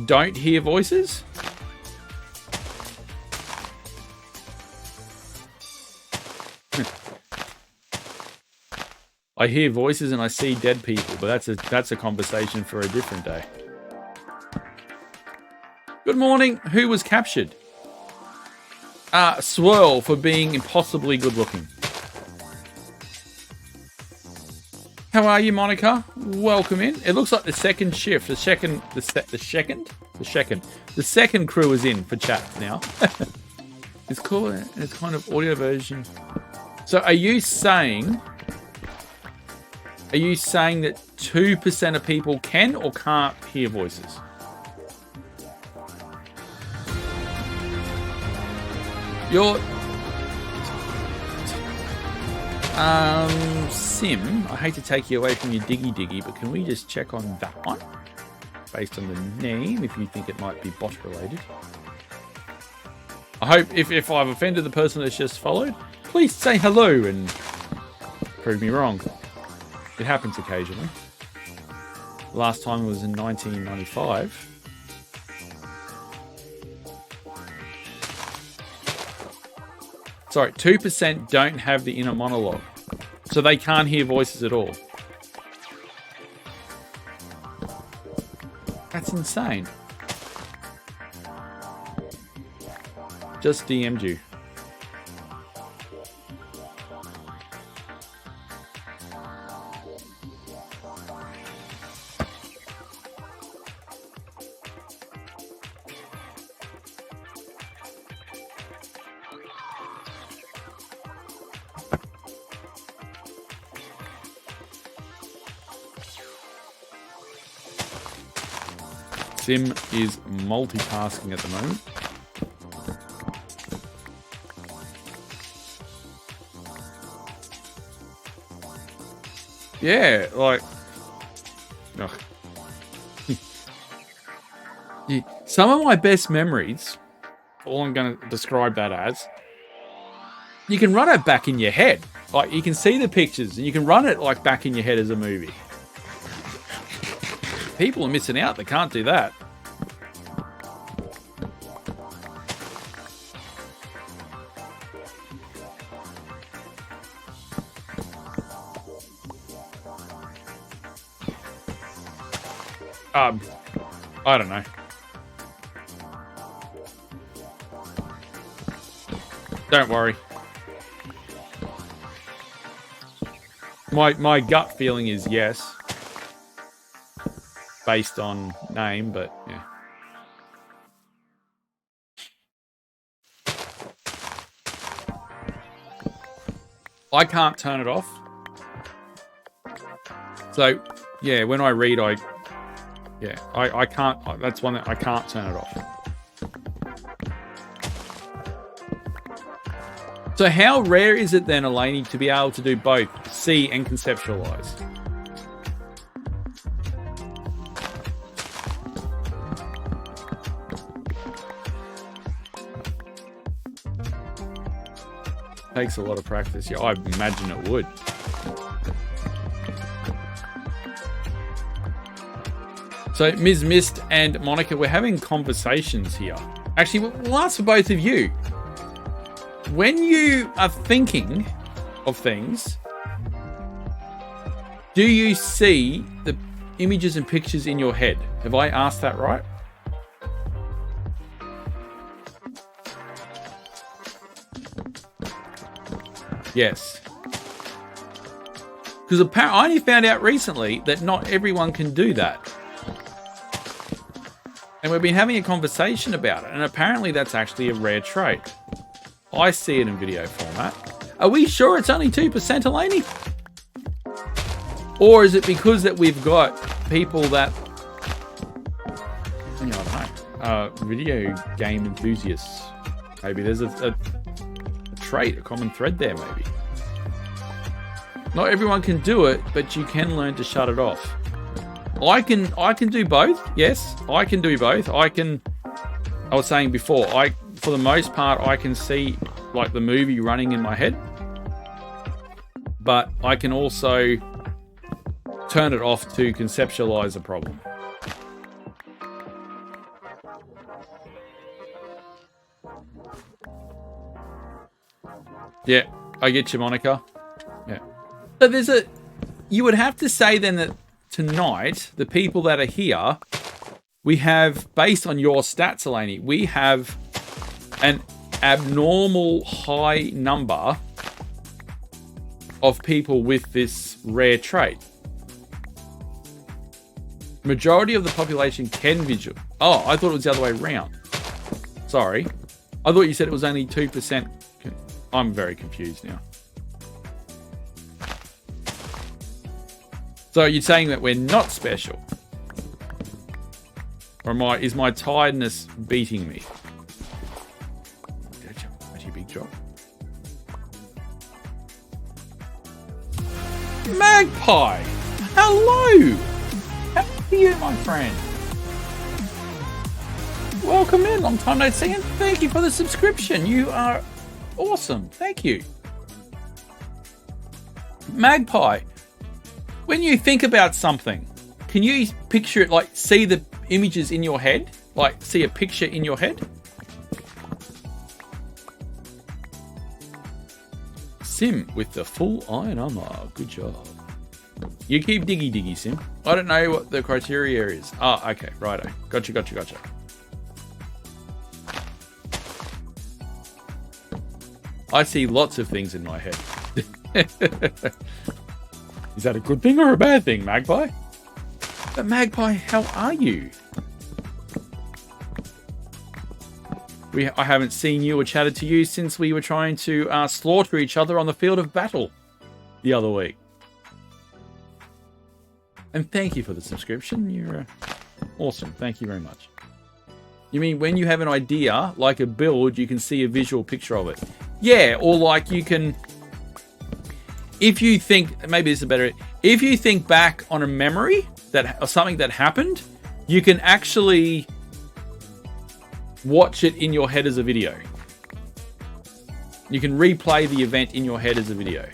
don't hear voices. I hear voices and I see dead people, but that's a conversation for a different day. Good morning. Who was captured? Swirl for being impossibly good looking. How are you, Monica? Welcome in. It looks like the second shift, the second crew is in for chat now. It's cool. It's kind of audio version. So are you saying that 2% of people can or can't hear voices? Sim, I hate to take you away from your diggy, but can we just check on that one? Based on the name, if you think it might be bot related. I hope if I've offended the person that's just followed, please say hello and prove me wrong. It happens occasionally. Last time was in 1995. Sorry, 2% don't have the inner monologue. So they can't hear voices at all. That's insane. Just DM'd you. Sim is multitasking at the moment. Yeah, like... Yeah, some of my best memories, all I'm going to describe that as, you can run it back in your head. Like, you can see the pictures, and you can run it, like, back in your head as a movie. People are missing out. They can't do that. I don't know. Don't worry. My gut feeling is yes. Based on name, but yeah. I can't turn it off. So, yeah, when I read, I can't, that's one that I can't turn it off. So how rare is it then, Elaine, to be able to do both, see and conceptualize? Takes a lot of practice. Yeah, I imagine it would. So Ms. Mist and Monica, we're having conversations here. Actually, we'll ask for both of you. When you are thinking of things, do you see the images and pictures in your head? Have I asked that right? Yes. Because I only found out recently that not everyone can do that. And we've been having a conversation about it, and apparently that's actually a rare trait. I see it in video format. Are we sure it's only 2%, Elaney? Or is it because that we've got people that... I don't know. Video game enthusiasts. Maybe there's a trait, a common thread there, maybe. Not everyone can do it, but you can learn to shut it off. I can do both. Yes, I can do both. I was saying before, for the most part, I can see like the movie running in my head, but I can also turn it off to conceptualize a problem. Yeah, I get you, Monica. Yeah. So you would have to say then that tonight, the people that are here, we have, based on your stats, Eleni, we have an abnormal high number of people with this rare trait. Majority of the population can visual. Oh, I thought it was the other way around. Sorry. I thought you said it was only 2%. I'm very confused now. So you're saying that we're not special? Or is my tiredness beating me? That's your big job. Magpie! Hello! How are you, my friend? Welcome in, long time no see, and thank you for the subscription. You are awesome. Thank you. Magpie, when you think about something, can you picture it, like see the images in your head? Like see a picture in your head? Sim with the full iron armor. Good job. You keep diggy, Sim. I don't know what the criteria is. Ah, okay. Righto. Gotcha. I see lots of things in my head. Is that a good thing or a bad thing, Magpie? But Magpie, how are you? I haven't seen you or chatted to you since we were trying to slaughter each other on the field of battle the other week. And thank you for the subscription. You're awesome. Thank you very much. You mean when you have an idea, like a build, you can see a visual picture of it? Yeah, or like you can... If you think... Maybe this is better... If you think back on a memory or something that happened, you can actually watch it in your head as a video. You can replay the event in your head as a video.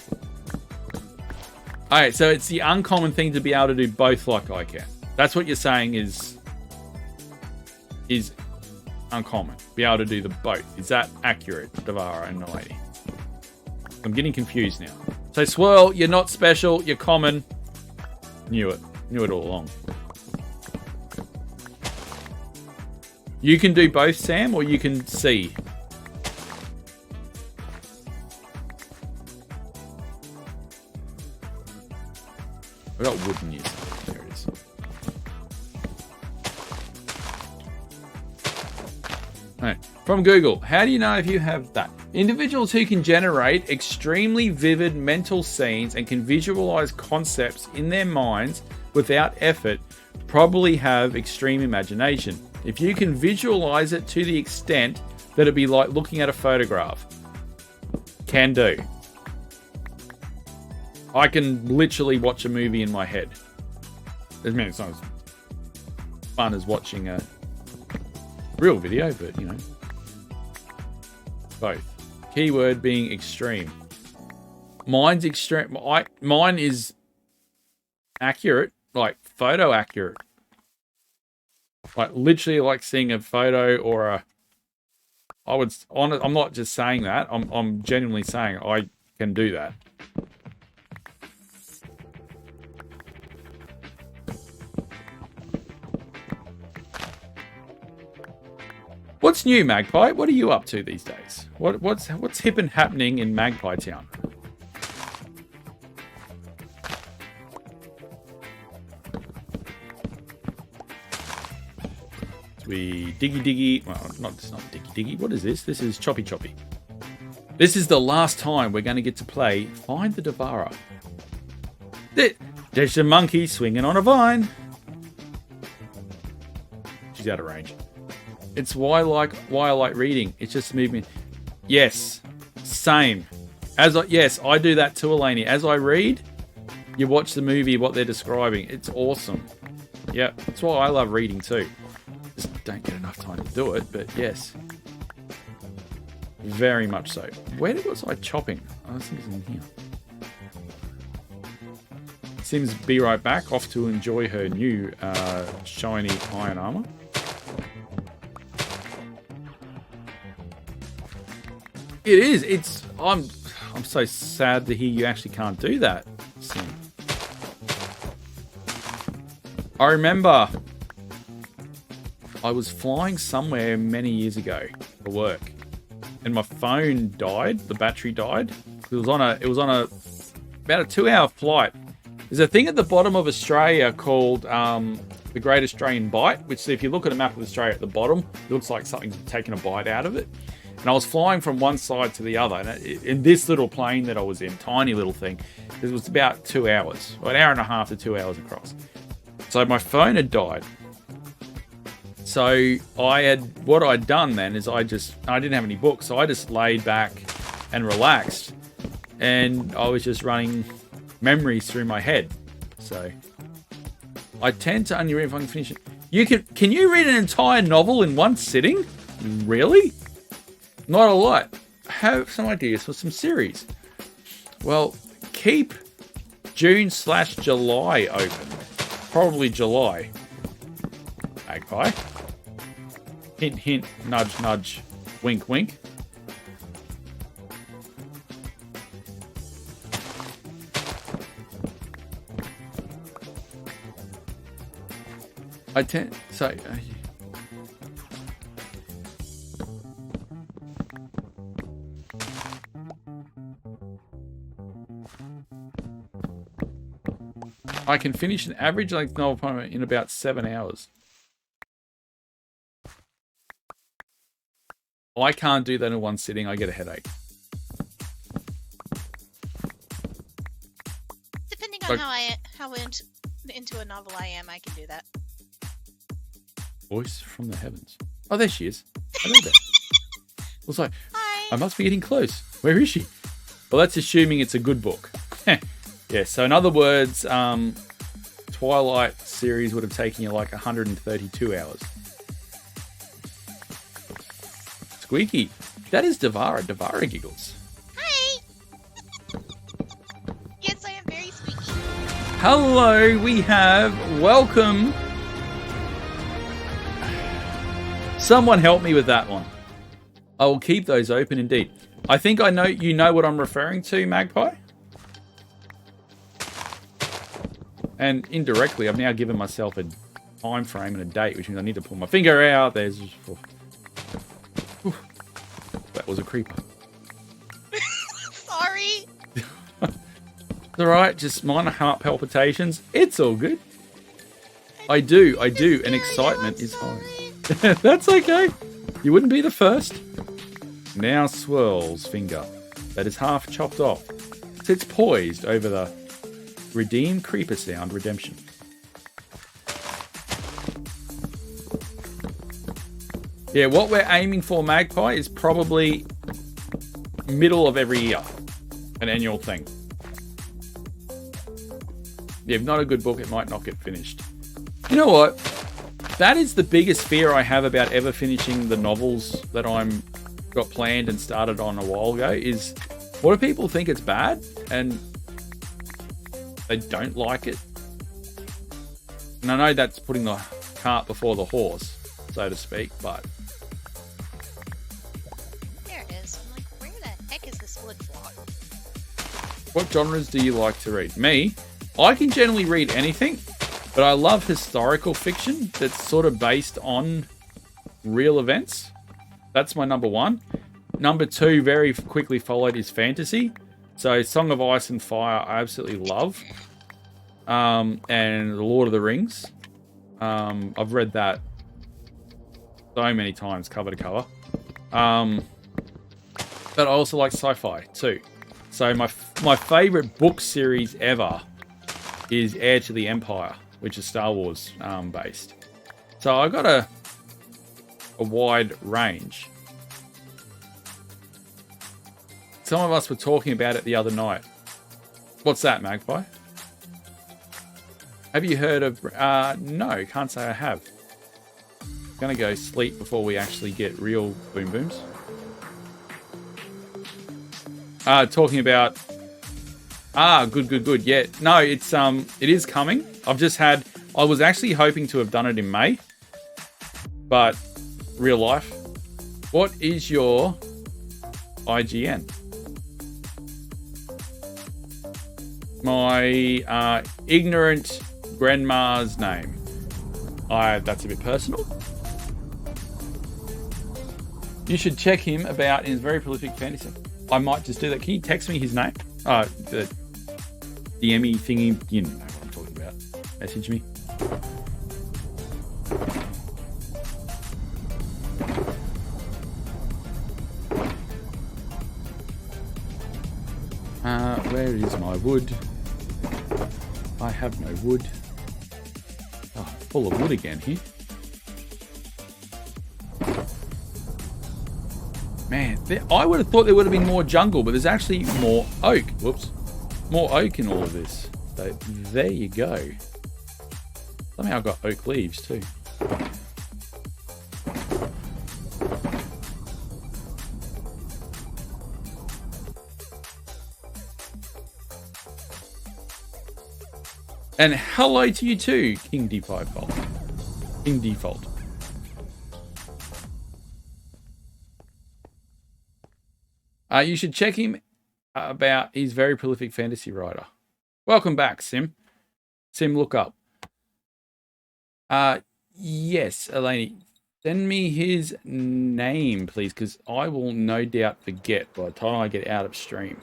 Alright, so it's the uncommon thing to be able to do both like I can. That's what you're saying is uncommon. Be able to do the both. Is that accurate, Devara and Naledi? I'm getting confused now. So Swirl, you're not special, you're common. Knew it all along. You can do both, Sam, or you can see. I got wooden use. There it is. Right. From Google, how do you know if you have that? Individuals who can generate extremely vivid mental scenes and can visualize concepts in their minds without effort probably have extreme imagination. If you can visualize it to the extent that it'd be like looking at a photograph. Can do. I can literally watch a movie in my head. I mean, it's not as fun as watching a real video, but you know. Both. Keyword being extreme. Mine's extreme. Mine is accurate, like photo accurate. Like literally like seeing a photo or a... I'm not just saying that. I'm genuinely saying I can do that. What's new, Magpie? What are you up to these days? What's hip and happening in Magpie Town? We diggy. Well, it's not diggy. What is this? This is choppy. This is the last time we're going to get to play Find the Devara. There's a monkey swinging on a vine. She's out of range. It's why I like reading. It's just movement. Yes, same. Yes, I do that too, Eleni. As I read, you watch the movie, what they're describing. It's awesome. Yeah, that's why I love reading too. Just don't get enough time to do it, but yes. Very much so. Where was I chopping? I think it's in here. Sims be right back, off to enjoy her new shiny iron armor. It is. I'm so sad to hear you actually can't do that, Sim. I remember I was flying somewhere many years ago for work, and my phone died. The battery died. It was on a about a 2-hour flight. There's a thing at the bottom of Australia called the Great Australian Bight, which if you look at a map of Australia at the bottom, it looks like something's taken a bite out of it. And I was flying from one side to the other, and in this little plane that I was in, tiny little thing, it was about 2 hours, or an hour and a half to 2 hours across. So my phone had died. So what I'd done then is I didn't have any books, so I just laid back and relaxed, and I was just running memories through my head. So I tend to only read if I can finish it. Can you read an entire novel in one sitting? Really? Not a lot. Have some ideas for some series. Well, keep June/July open. Probably July. Magpie. Hint, hint, nudge, nudge, wink, wink. I can finish an average length novel in about 7 hours. I can't do that in one sitting. I get a headache. Depending on how into a novel I am, I can do that. Voice from the heavens. Oh, there she is. I know that. I was like, Hi. I must be getting close. Where is she? Well, that's assuming it's a good book. Yeah, so in other words, Twilight series would have taken you like 132 hours. Squeaky. That is Devara. Devara giggles. Hi. Yes, I am very squeaky. Hello, we have welcome. Someone help me with that one. I will keep those open indeed. I think I know you know what I'm referring to, Magpie. And indirectly, I've now given myself a time frame and a date, which means I need to pull my finger out. There's... That was a creeper. Sorry. It's alright, just minor heart palpitations. It's all good. I do, and excitement is high. That's okay. You wouldn't be the first. Now Swirl's finger, that is half chopped off, sits poised over the Redeem Creeper Sound Redemption. Yeah, what we're aiming for, Magpie, is probably middle of every year. An annual thing. Yeah, if not a good book, it might not get finished. You know what? That is the biggest fear I have about ever finishing the novels that I'm got planned and started on a while ago is, what do people think it's bad? And they don't like it. And I know that's putting the cart before the horse, so to speak, but... There it is. I'm like, where the heck is this wood block? What genres do you like to read? Me? I can generally read anything, but I love historical fiction that's sort of based on real events. That's my number one. Number two, very quickly followed, is fantasy. So Song of Ice and Fire, I absolutely love. And The Lord of the Rings. I've read that so many times, cover to cover. But I also like sci-fi too. So my favorite book series ever is Heir to the Empire, which is Star Wars based. So I got a wide range. Some of us were talking about it the other night. What's that, Magpie? Have you heard of... no, can't say I have. Gonna go sleep before we actually get real boom booms. Talking about... good. Yeah, no, it is coming. I was actually hoping to have done it in May. But, real life. What is your IGN? My ignorant grandma's name. That's a bit personal. You should check him about in his very prolific fantasy. I might just do that. Can you text me his name? The Emmy thingy. You know what I'm talking about. Message me. Where is my wood? I have no wood. Oh, full of wood again here. Man, I would have thought there would have been more jungle, but there's actually more oak. Whoops. More oak in all of this. So there you go. Somehow I've got oak leaves too. And hello to you too, King Default. King Default. You should check him about his very prolific fantasy writer. Welcome back, Sim. Sim, look up. Yes, Eleni. Send me his name, please, because I will no doubt forget by the time I get out of stream.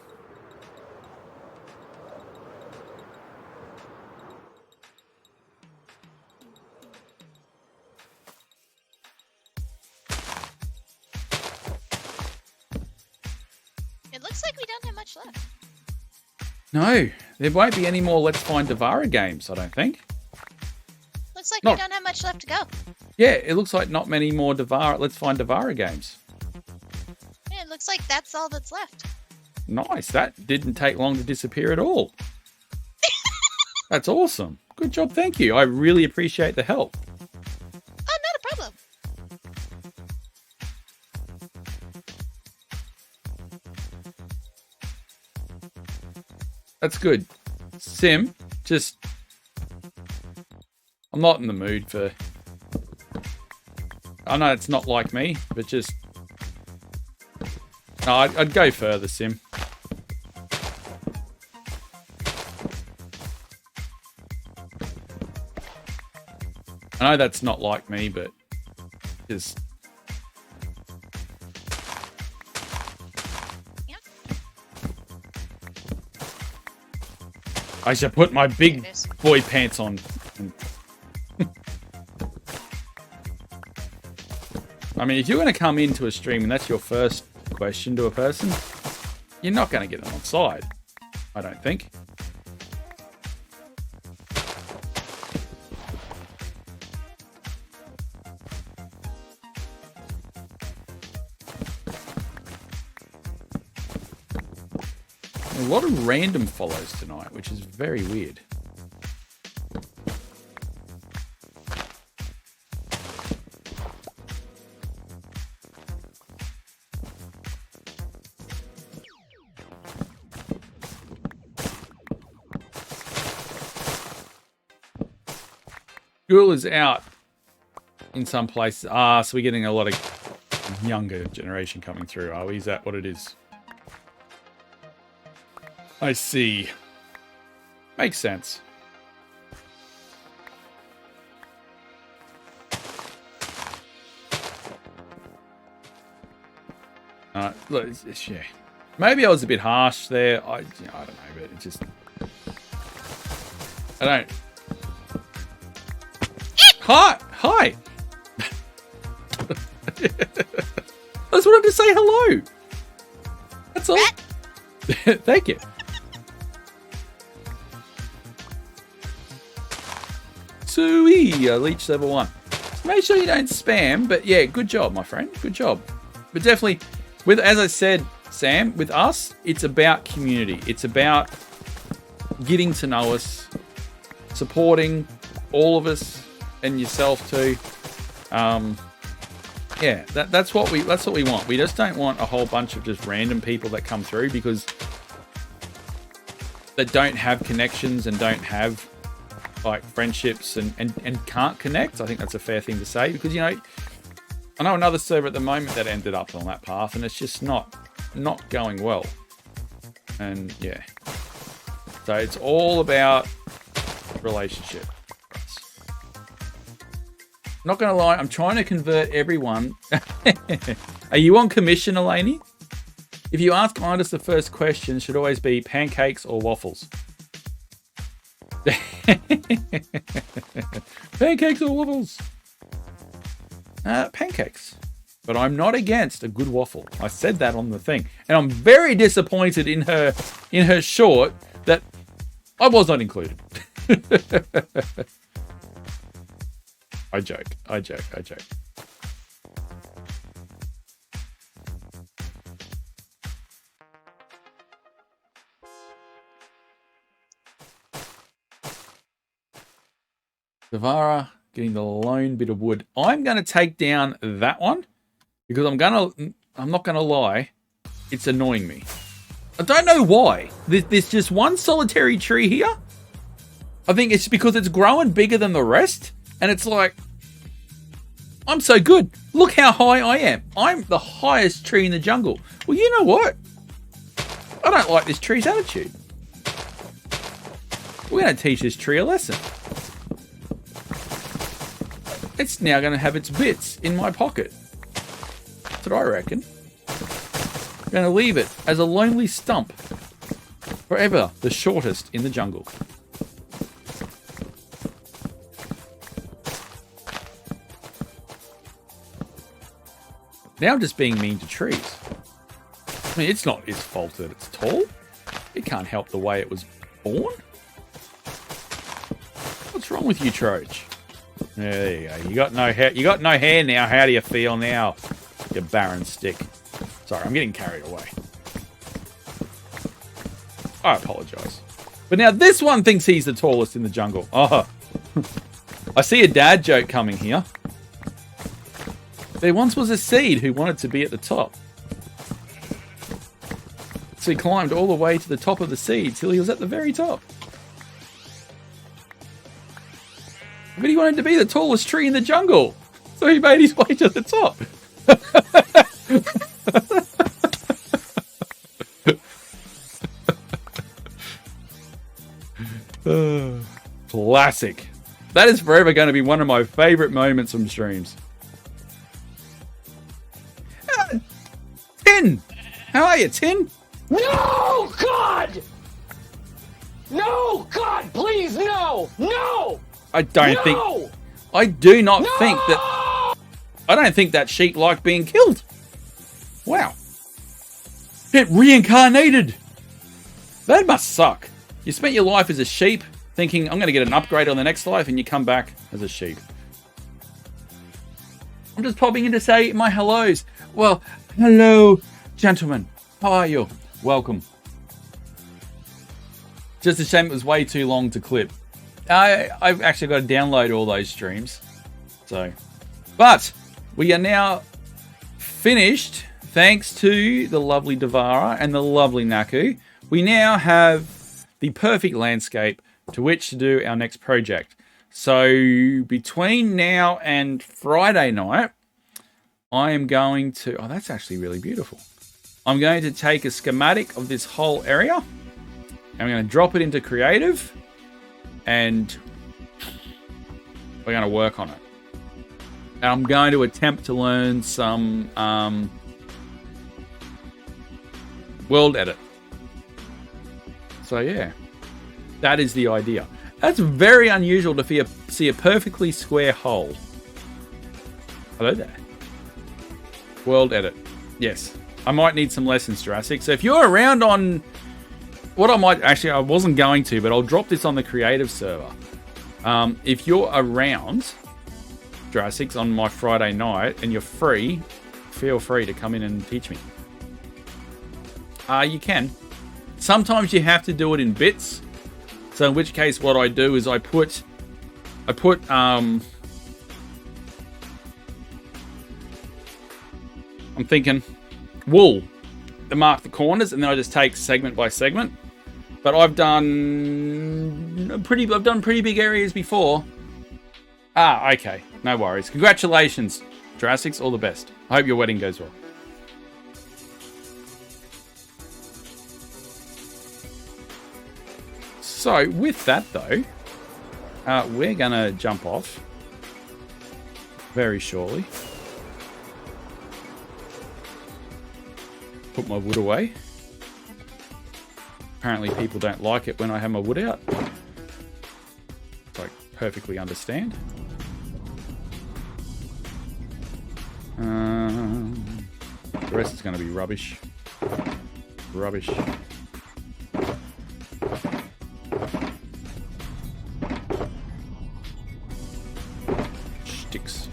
Looks like we don't have much left. No, there won't be any more Let's Find Devara games, I don't think. Looks like we don't have much left to go. Yeah, it looks like not many more Let's Find Devara games. Yeah, it looks like that's all that's left. Nice, that didn't take long to disappear at all. That's awesome. Good job, thank you. I really appreciate the help. Oh, not a problem. That's good. Sim, just... I'm not in the mood for... I know it's not like me, but just... No, I'd go further, Sim. I know that's not like me, but... Just... I should put my big boy pants on. I mean, if you're going to come into a stream and that's your first question to a person, you're not going to get them on side. I don't think. A lot of random follows tonight, which is very weird. School is out in some places. So we're getting a lot of younger generation coming through, are we? Is that what it is? I see. Makes sense. Look, yeah. Maybe I was a bit harsh there. I don't know, but it just... I don't... Hi! I just wanted to say hello. That's all. Thank you. Sui, Leech level 1. Make sure you don't spam, but yeah, good job, my friend. Good job. But definitely, as I said Sam, with us, it's about community. It's about getting to know us, supporting all of us and yourself too. Yeah, that's what we want. We just don't want a whole bunch of just random people that come through because that don't have connections and don't have like friendships and can't connect. I think that's a fair thing to say because, you know, I know another server at the moment that ended up on that path and it's just not going well. And yeah, so it's all about relationship. Not gonna lie, I'm trying to convert everyone. Are you on commission, Eleni? If you ask Mindus, the first question should always be pancakes or waffles. Pancakes or waffles? Pancakes. But I'm not against a good waffle. I said that on the thing. And I'm very disappointed in her short that I was not included. I joke. Devara getting the lone bit of wood. I'm going to take down that one because I'm not going to lie, it's annoying me. I don't know why. There's just one solitary tree here. I think it's because it's growing bigger than the rest. And it's like, I'm so good. Look how high I am. I'm the highest tree in the jungle. Well, you know what? I don't like this tree's attitude. We're going to teach this tree a lesson. It's now going to have its bits in my pocket. That's what I reckon. I'm going to leave it as a lonely stump. Forever the shortest in the jungle. Now I'm just being mean to trees. I mean, it's not its fault that it's tall. It can't help the way it was born. What's wrong with you, Troach? There you go. You got no hair. You got no hair now. How do you feel now, you barren stick? Sorry, I'm getting carried away. I apologize. But now this one thinks he's the tallest in the jungle. Oh, I see a dad joke coming here. There once was a seed who wanted to be at the top. So he climbed all the way to the top of the seed till he was at the very top. But he wanted to be the tallest tree in the jungle. So he made his way to the top. Classic. That is forever going to be one of my favorite moments from streams. Tin! How are you, Tin? No, God! No, God, please, no! No! I don't think... I do not think that... I don't think that sheep liked being killed. Wow. It reincarnated. That must suck. You spent your life as a sheep, thinking, I'm going to get an upgrade on the next life, and you come back as a sheep. I'm just popping in to say my hellos. Well, hello, gentlemen. How are you? Welcome. Just a shame it was way too long to clip. I've actually got to download all those streams. So, but we are now finished. Thanks to the lovely Devara and the lovely Naku. We now have the perfect landscape to which to do our next project. So between now and Friday night, I am going to... Oh, that's actually really beautiful. I'm going to take a schematic of this whole area. And I'm going to drop it into Creative. And we're going to work on it. And I'm going to attempt to learn some world edit. So yeah, that is the idea. That's very unusual to see a perfectly square hole. Hello there. World edit. Yes. I might need some lessons, Jurassic. So if you're around on... What I might... Actually, I wasn't going to, but I'll drop this on the Creative server. If you're around, Jurassic, on my Friday night, and you're free, feel free to come in and teach me. You can. Sometimes you have to do it in bits. So in which case what I do is I put I'm thinking wool to mark the corners, and then I just take segment by segment. But I've done pretty big areas before. Okay. No worries. Congratulations, Jurassics. All the best. I hope your wedding goes well. So, with that, though, we're going to jump off very shortly. Put my wood away. Apparently, people don't like it when I have my wood out. So I perfectly understand. The rest is going to be rubbish. Rubbish. Sticks.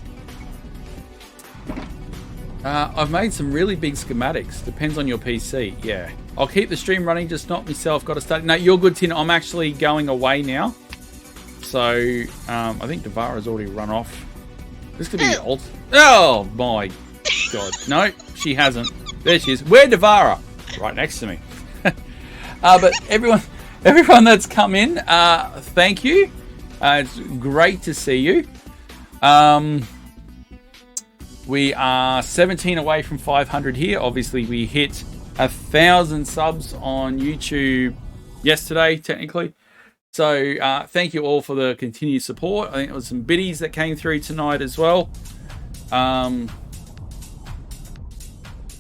I've made some really big schematics. Depends on your PC. Yeah. I'll keep the stream running, just not myself. Got to start. No, you're good, Tin. I'm actually going away now. So, I think Devara's already run off. This could be old. Oh, my God. No, she hasn't. There she is. Where Devara? Right next to me. But everyone that's come in, thank you. It's great to see you. We are 17 away from 500 here. Obviously, we hit 1,000 subs on YouTube yesterday, technically. So, thank you all for the continued support. I think there was some biddies that came through tonight as well.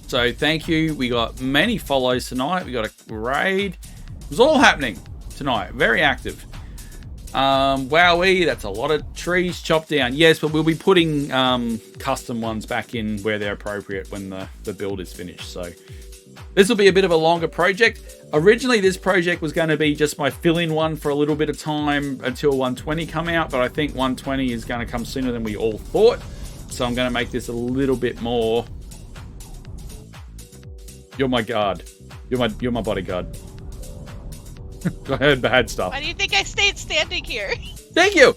So, thank you. We got many follows tonight. We got a raid. It was all happening tonight. Very active. Wowee, that's a lot of trees chopped down. Yes, but we'll be putting custom ones back in where they're appropriate when the build is finished. So this will be a bit of a longer project. Originally, this project was going to be just my fill-in one for a little bit of time until 120 come out, but I think 120 is going to come sooner than we all thought. So I'm going to make this a little bit more. You're my guard. You're my bodyguard. I heard bad stuff. Why do you think I stayed standing here? Thank you.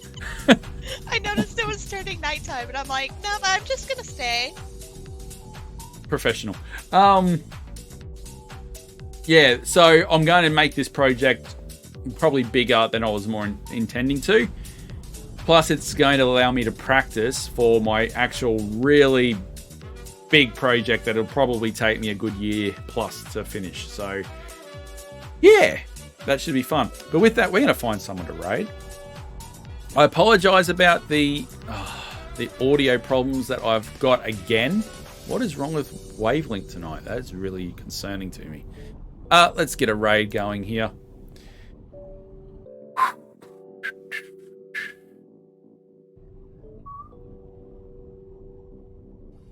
I noticed it was turning nighttime, and I'm like, no, I'm just gonna stay. Professional. Yeah, so I'm going to make this project probably bigger than I was more intending to. Plus, it's going to allow me to practice for my actual really big project that'll probably take me a good year plus to finish. So, yeah. That should be fun. But with that, we're going to find someone to raid. I apologize about the audio problems that I've got again. What is wrong with Wavelength tonight? That is really concerning to me. Let's get a raid going here.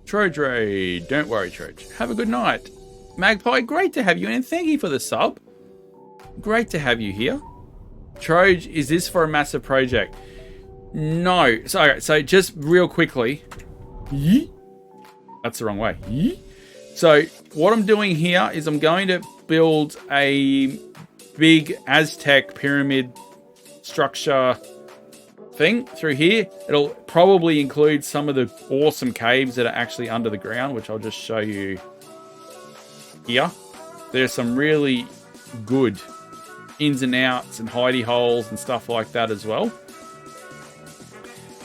Troj raid. Don't worry, Troj. Have a good night. Magpie, great to have you, and thank you for the sub. Great to have you here. Troj, is this for a massive project? No. So just real quickly. That's the wrong way. So what I'm doing here is I'm going to build a big Aztec pyramid structure thing through here. It'll probably include some of the awesome caves that are actually under the ground, which I'll just show you here. There's some really good ins and outs and hidey holes and stuff like that as well.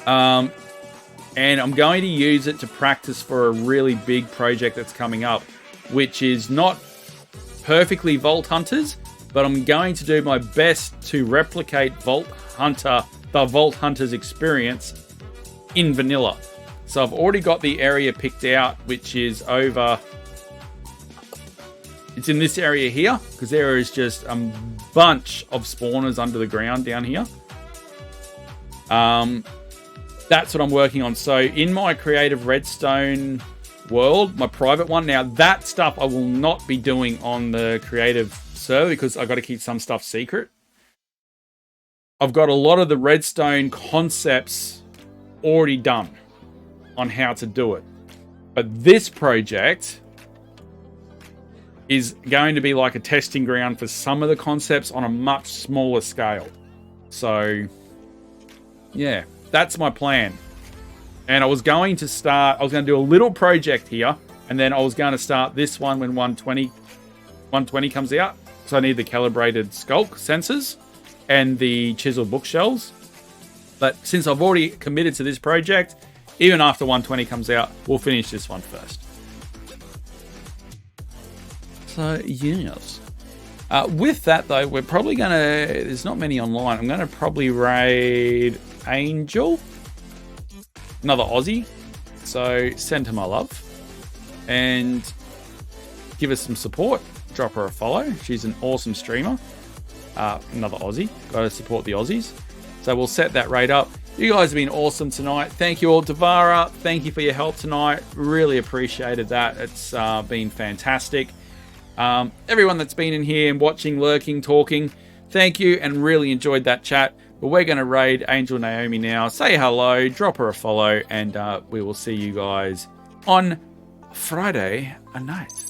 And I'm going to use it to practice for a really big project that's coming up, which is not perfectly Vault Hunters, but I'm going to do my best to replicate the Vault Hunters experience in vanilla. So I've already got the area picked out, which is over... It's in this area here, because there is just a bunch of spawners under the ground down here. That's what I'm working on. So in my creative redstone world, my private one, now that stuff I will not be doing on the creative server because I've got to keep some stuff secret. I've got a lot of the redstone concepts already done on how to do it. But this project... is going to be like a testing ground for some of the concepts on a much smaller scale. So, yeah, that's my plan. And I was going to do a little project here, and then I was going to start this one when 120 comes out. So I need the calibrated sculk sensors and the chiseled bookshelves. But since I've already committed to this project, even after 120 comes out, we'll finish this one first. So, yes. With that, though, we're probably going to... There's not many online. I'm going to probably raid Angel. Another Aussie. So, send her my love. And give us some support. Drop her a follow. She's an awesome streamer. Another Aussie. Got to support the Aussies. So, we'll set that raid up. You guys have been awesome tonight. Thank you all. Tavara, thank you for your help tonight. Really appreciated that. It's been fantastic. Everyone that's been in here and watching, lurking, talking, thank you, and really enjoyed that chat. But we're going to raid Angel Naomi now. Say hello, drop her a follow, and we will see you guys on Friday night.